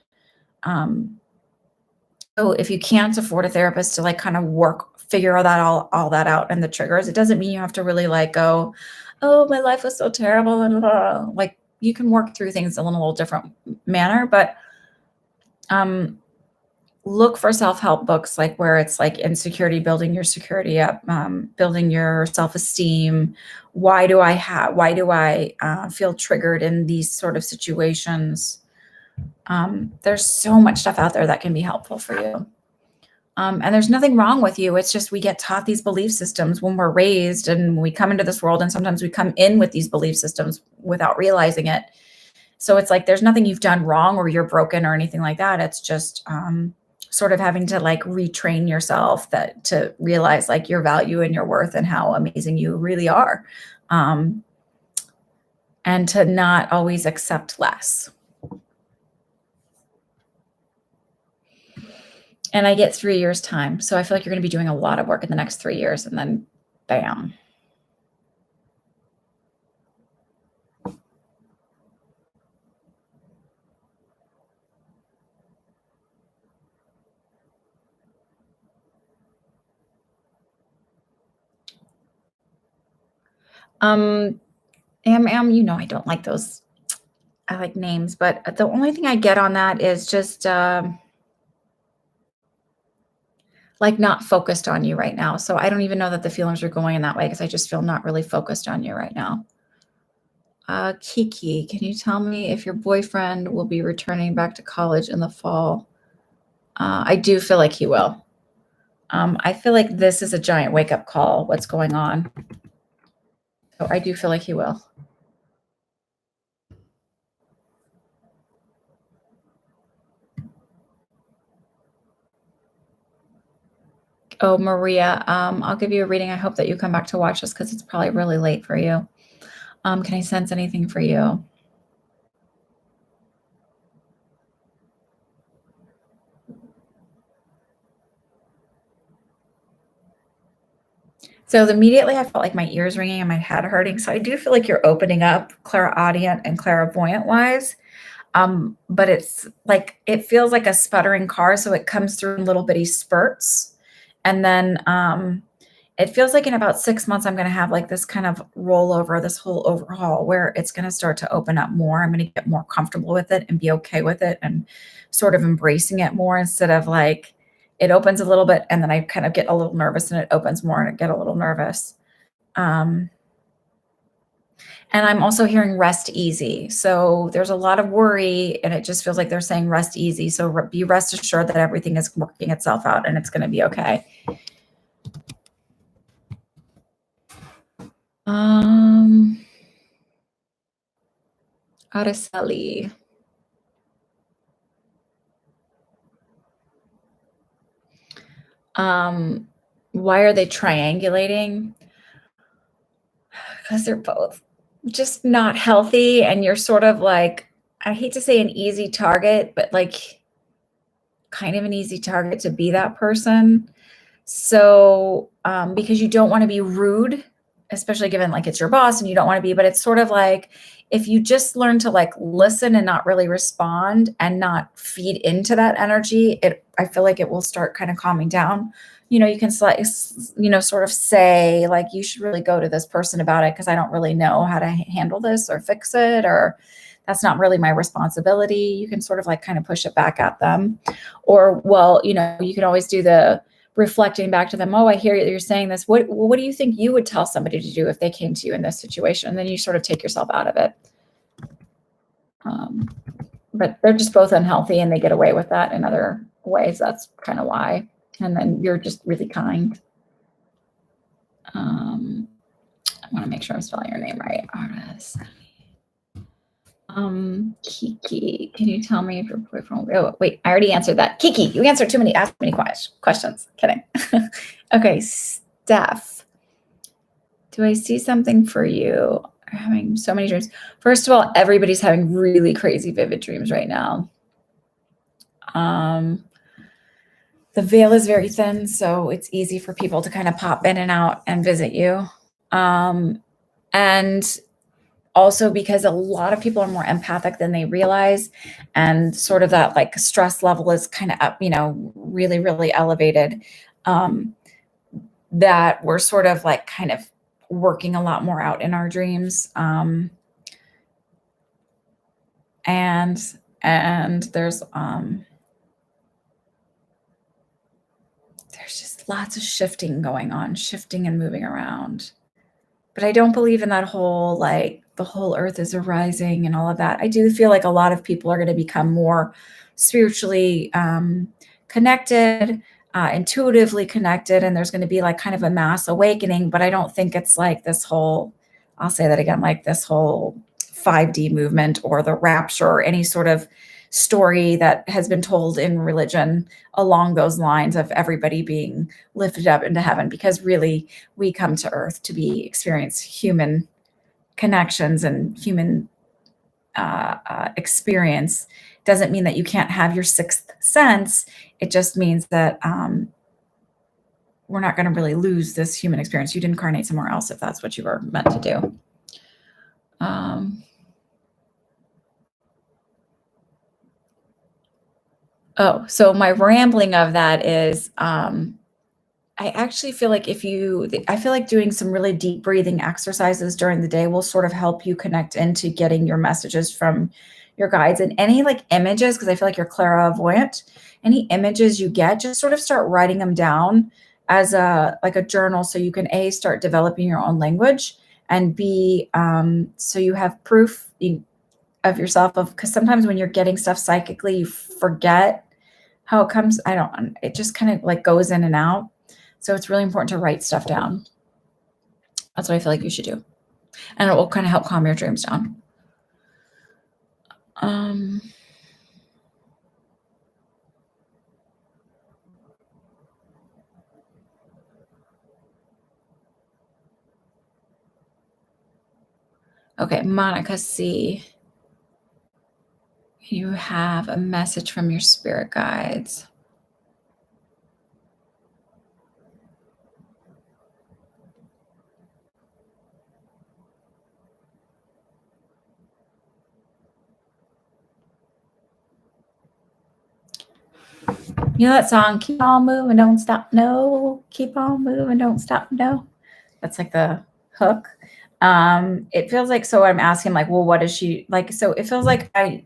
[SPEAKER 1] So if you can't afford a therapist to like kind of figure that all that out and the triggers, it doesn't mean you have to really like go, oh, my life was so terrible, and like you can work through things in a little different manner. But look for self-help books, like where it's like insecurity, building your security up, building your self-esteem. Why do I feel triggered in these sort of situations? There's so much stuff out there that can be helpful for you. And there's nothing wrong with you. It's just we get taught these belief systems when we're raised, and we come into this world, and sometimes we come in with these belief systems without realizing it. So it's like there's nothing you've done wrong or you're broken or anything like that. It's just sort of having to like retrain yourself to realize like your value and your worth and how amazing you really are. And to not always accept less. And I get 3 years time. So I feel like you're going to be doing a lot of work in the next 3 years, and then bam. Am, you know, I don't like those. I like names, but the only thing I get on that is just like not focused on you right now. So I don't even know that the feelings are going in that way because I just feel not really focused on you right now. Kiki, can you tell me if your boyfriend will be returning back to college in the fall? I do feel like he will. I feel like this is a giant wake up call, what's going on. So I do feel like he will. Oh, Maria, I'll give you a reading. I hope that you come back to watch this because it's probably really late for you. Can I sense anything for you? So immediately I felt like my ears ringing and my head hurting. So I do feel like you're opening up clairaudient and clairvoyant wise. But it's like it feels like a sputtering car, so it comes through in little bitty spurts. And then it feels like in about 6 months, I'm going to have like this kind of rollover, this whole overhaul where it's going to start to open up more. I'm going to get more comfortable with it and be okay with it and sort of embracing it more instead of like it opens a little bit and then I kind of get a little nervous and it opens more and I get a little nervous. Um, and I'm also hearing rest easy. So there's a lot of worry and it just feels like they're saying rest easy. So be rest assured that everything is working itself out and it's going to be okay. Araceli. Why are they triangulating? Because they're both just not healthy and you're sort of like, I hate to say an easy target, but like kind of an easy target to be that person. So, because you don't want to be rude, especially given like it's your boss and you don't want to be, but it's sort of like if you just learn to like listen and not really respond and not feed into that energy, I feel like it will start kind of calming down. You can sort of say like, you should really go to this person about it because I don't really know how to handle this or fix it, or that's not really my responsibility. You can sort of like kind of push it back at them. Or, well, you can always do the reflecting back to them. Oh, I hear you're saying this. What do you think you would tell somebody to do if they came to you in this situation? And then you sort of take yourself out of it. But they're just both unhealthy and they get away with that in other ways. That's kind of why. And then you're just really kind. I want to make sure I'm spelling your name right. Kiki, can you tell me if your boyfriend? Oh, wait, I already answered that. Kiki, you answered asked too many questions. Kidding. Okay, Steph, do I see something for you? I'm having so many dreams. First of all, everybody's having really crazy, vivid dreams right now. The veil is very thin, so it's easy for people to kind of pop in and out and visit you. And also because a lot of people are more empathic than they realize, and sort of that like stress level is kind of up, really, really elevated. That we're sort of like kind of working a lot more out in our dreams. And there's just lots of shifting going on, shifting and moving around. But I don't believe in that whole, like, the whole earth is arising and all of that. I do feel like a lot of people are going to become more spiritually connected, intuitively connected, and there's going to be like kind of a mass awakening. But I don't think it's like this whole, I'll say that again, like this whole 5D movement or the rapture or any sort of story that has been told in religion along those lines of everybody being lifted up into heaven, because really we come to earth to experience human connections and human experience. Doesn't mean that you can't have your sixth sense. It just means that we're not going to really lose this human experience. You'd incarnate somewhere else if that's what you were meant to do. So my rambling of that is I actually feel like I feel like doing some really deep breathing exercises during the day will sort of help you connect into getting your messages from your guides, and any like images, because I feel like you're clairvoyant. Any images you get, just sort of start writing them down as a journal, so you can A, start developing your own language, and B, so you have proof of yourself, of because sometimes when you're getting stuff psychically, you forget how it comes. It just kind of like goes in and out. So it's really important to write stuff down. That's what I feel like you should do. And it will kind of help calm your dreams down. Okay, Monica C. You have a message from your spirit guides. You know that song, Keep On Moving, Don't Stop, No. Keep on moving, don't stop, no. That's like the hook. It feels like, so I'm asking like, well, what is she like? So it feels like I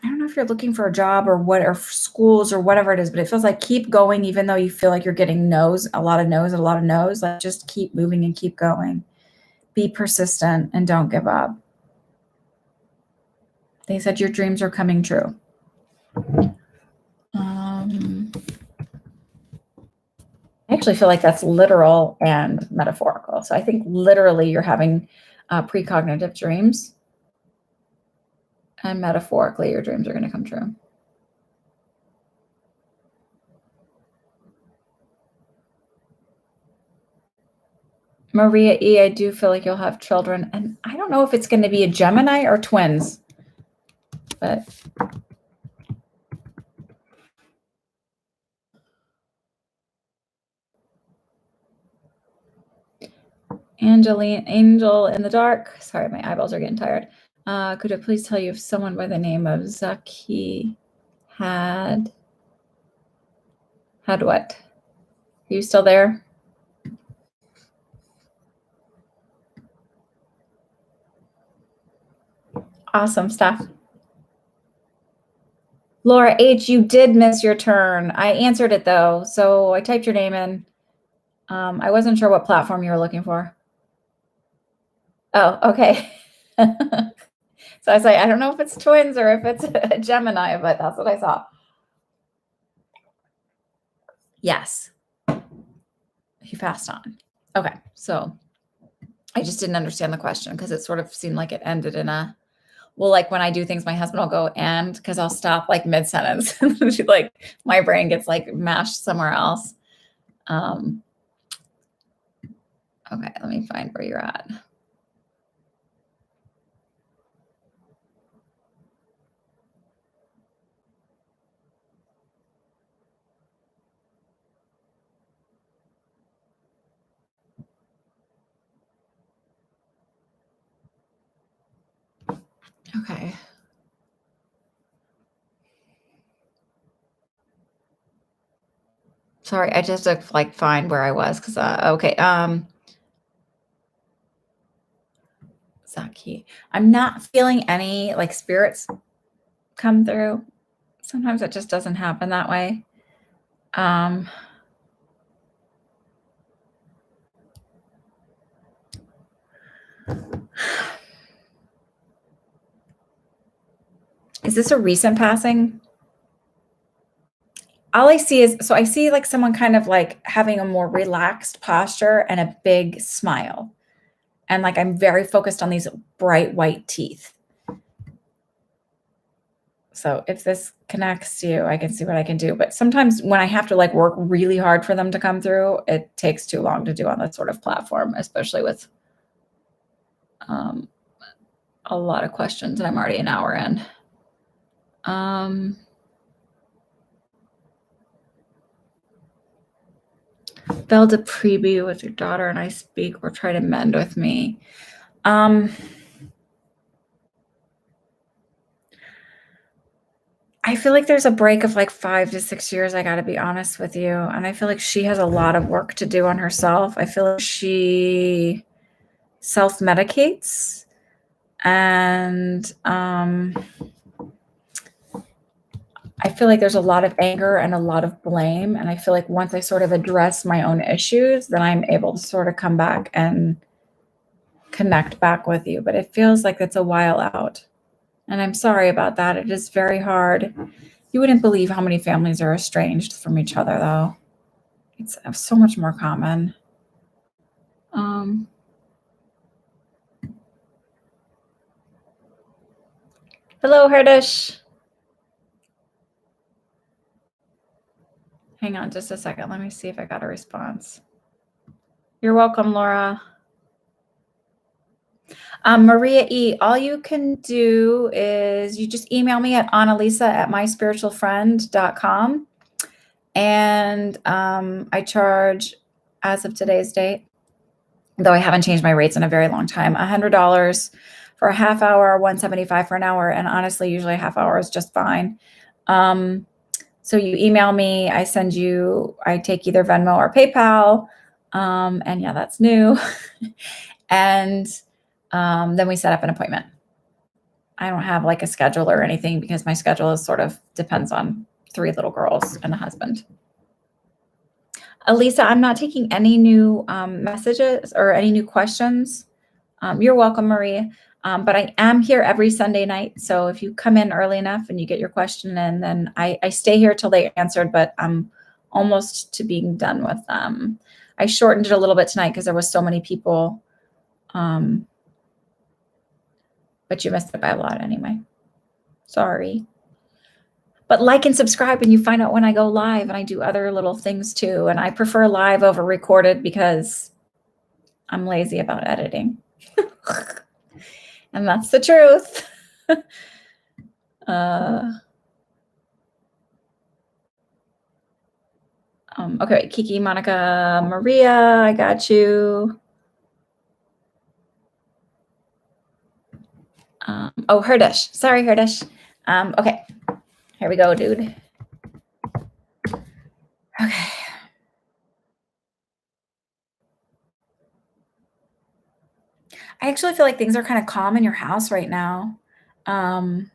[SPEAKER 1] don't know if you're looking for a job or what, or schools or whatever it is, but it feels like keep going, even though you feel like you're getting no's, a lot of no's, a lot of no's. Like just keep moving and keep going. Be persistent and don't give up. They said your dreams are coming true. I actually feel like that's literal and metaphorical. So I think literally you're having precognitive dreams, and metaphorically your dreams are going to come true. Maria E., I do feel like you'll have children, and I don't know if it's going to be a Gemini or twins, but Angeline, Angel in the Dark. Sorry, my eyeballs are getting tired. Could I please tell you if someone by the name of Zaki had what? Are you still there? Awesome stuff. Laura H., you did miss your turn. I answered it though, so I typed your name in. I wasn't sure what platform you were looking for. Oh, okay. So I was like, I don't know if it's twins or if it's a Gemini, but that's what I saw. Yes. He passed on. Okay. So I just didn't understand the question because it sort of seemed like it ended in a, well, like when I do things, my husband will go and, because I'll stop like mid-sentence. Like my brain gets like mashed somewhere else. Okay, let me find where you're at. Okay. Sorry, I just have to like find where I was because okay. Zaki. I'm not feeling any like spirits come through. Sometimes it just doesn't happen that way. Is this a recent passing? All I see is, so I see like someone kind of like having a more relaxed posture and a big smile. And like I'm very focused on these bright white teeth. So if this connects to you, I can see what I can do. But sometimes when I have to like work really hard for them to come through, it takes too long to do on that sort of platform, especially with a lot of questions, and I'm already an hour in. Velda preview with your daughter and I speak or try to mend with me. I feel like there's a break of like 5 to 6 years, I gotta be honest with you, and I feel like she has a lot of work to do on herself. I feel like she self-medicates, and, I feel like there's a lot of anger and a lot of blame, and I feel like once I sort of address my own issues, then I'm able to sort of come back and connect back with you, but it feels like it's a while out, and I'm sorry about that. It is very hard. You wouldn't believe how many families are estranged from each other, though. It's so much more common. Um, Hello, Herdish. Hang on just a second. Let me see if I got a response. You're welcome, Laura. Maria E., all you can do is you just email me at annalisa@myspiritualfriend.com. And I charge, as of today's date, though I haven't changed my rates in a very long time, $100 for a half hour, $175 for an hour. And honestly, usually a half hour is just fine. So you email me, I send you, I take either Venmo or PayPal. And yeah, that's new. And then we set up an appointment. I don't have like a schedule or anything because my schedule is sort of depends on 3 little girls and a husband. Elisa, I'm not taking any new messages or any new questions. You're welcome, Maria. But I am here every Sunday night. So if you come in early enough and you get your question in, then I stay here till they answered, but I'm almost to being done with them. I shortened it a little bit tonight because there was so many people. But you missed it by a lot anyway. Sorry. But like and subscribe and you find out when I go live, and I do other little things too. And I prefer live over recorded because I'm lazy about editing. And that's the truth. Okay, Kiki, Monica, Maria, I got you. Oh, Herdish. Sorry, Herdish. Okay, here we go, dude. Okay. I actually feel like things are kind of calm in your house right now. And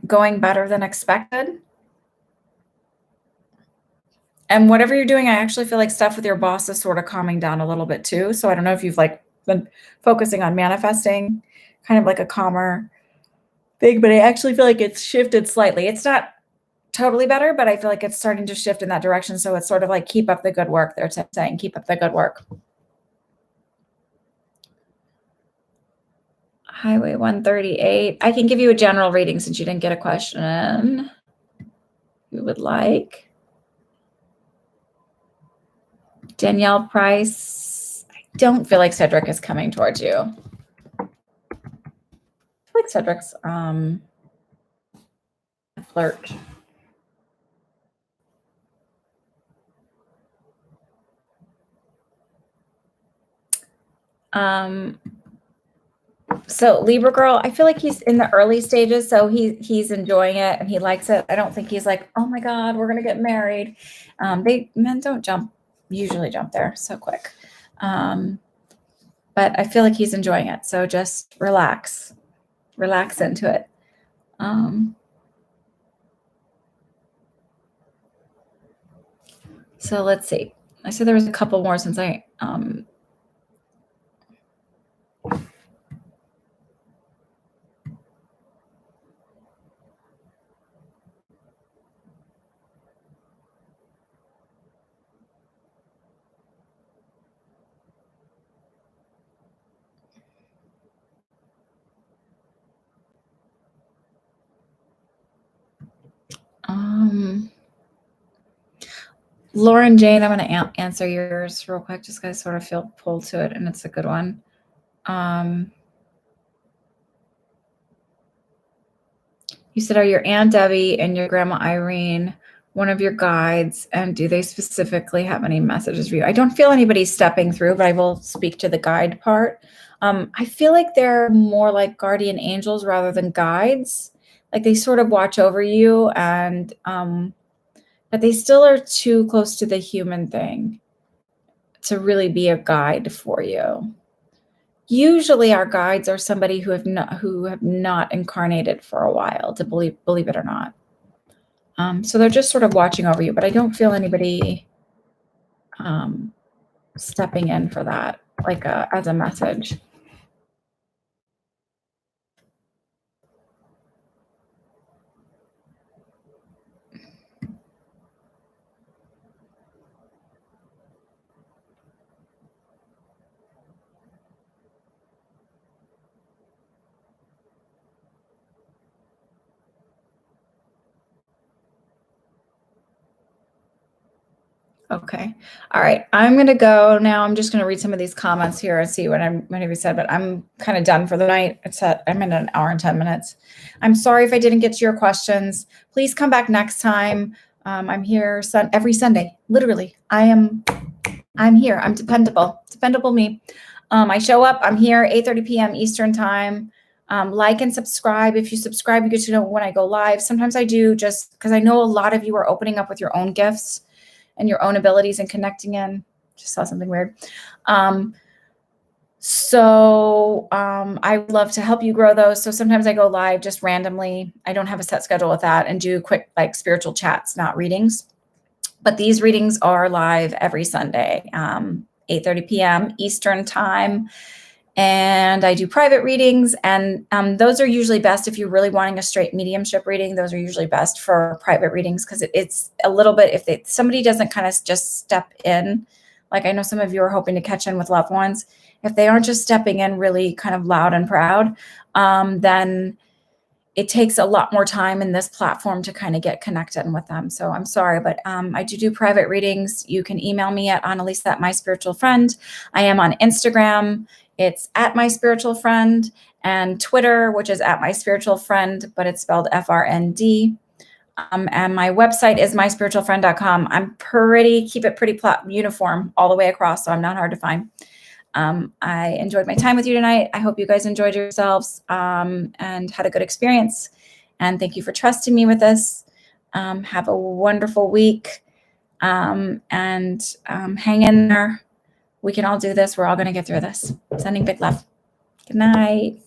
[SPEAKER 1] going better than expected. And whatever you're doing, I actually feel like stuff with your boss is sort of calming down a little bit too. So I don't know if you've like been focusing on manifesting kind of like a calmer thing, but I actually feel like it's shifted slightly. It's not totally better, but I feel like it's starting to shift in that direction. So it's sort of like, keep up the good work. They're saying, keep up the good work. Highway 138. I can give you a general reading since you didn't get a question. You would like. Danielle Price. I don't feel like Cedric is coming towards you. I feel like Cedric's a flirt. So Libra girl, I feel like he's in the early stages, so he's enjoying it and he likes it. I don't think he's like, oh my God, we're gonna get married. Men don't usually jump there so quick. But I feel like he's enjoying it. So just relax into it. So let's see. I said there was a couple more since I Lauren Jane, I'm going to answer yours real quick, just because I sort of feel pulled to it, and it's a good one. You said, are your Aunt Debbie and your Grandma Irene one of your guides, and do they specifically have any messages for you? I don't feel anybody stepping through, but I will speak to the guide part. I feel like they're more like guardian angels rather than guides. like they sort of watch over you, and but they still are too close to the human thing to really be a guide for you. Usually our guides are somebody who have not incarnated for a while, to believe it or not. So they're just sort of watching over you, but I don't feel anybody stepping in for that, like as a message. Okay. All right. I'm going to go now. I'm just going to read some of these comments here and see what have said, but I'm kind of done for the night. I'm in an hour and 10 minutes. I'm sorry if I didn't get to your questions. Please come back next time. I'm here every Sunday. Literally. I'm here. I'm dependable. Dependable me. I show up. I'm here 8:30 p.m. Eastern time. Like and subscribe. If you subscribe, you get to know when I go live. Sometimes I do, just because I know a lot of you are opening up with your own gifts and your own abilities and connecting in. Just saw something weird. I would love to help you grow those. So sometimes I go live just randomly. I don't have a set schedule with that, and do quick like spiritual chats, not readings. But these readings are live every Sunday, 8:30 p.m. Eastern time. And I do private readings, and those are usually best if you're really wanting a straight mediumship reading. Those are usually best for private readings, because it's a little bit, if somebody doesn't kind of just step in, like I know some of you are hoping to catch in with loved ones. If they aren't just stepping in really kind of loud and proud, then it takes a lot more time in this platform to kind of get connected with them. So I'm sorry, but I do private readings. You can email me at Annalisa@myspiritualfriend. I am on Instagram. It's @myspiritualfriend, and Twitter, which is @myspiritualfriend, but it's spelled FRND. And my website is myspiritualfriend.com. Keep it pretty uniform all the way across, so I'm not hard to find. I enjoyed my time with you tonight. I hope you guys enjoyed yourselves and had a good experience. And thank you for trusting me with this. Have a wonderful week, and hang in there. We can all do this. We're all going to get through this. Sending big love. Good night.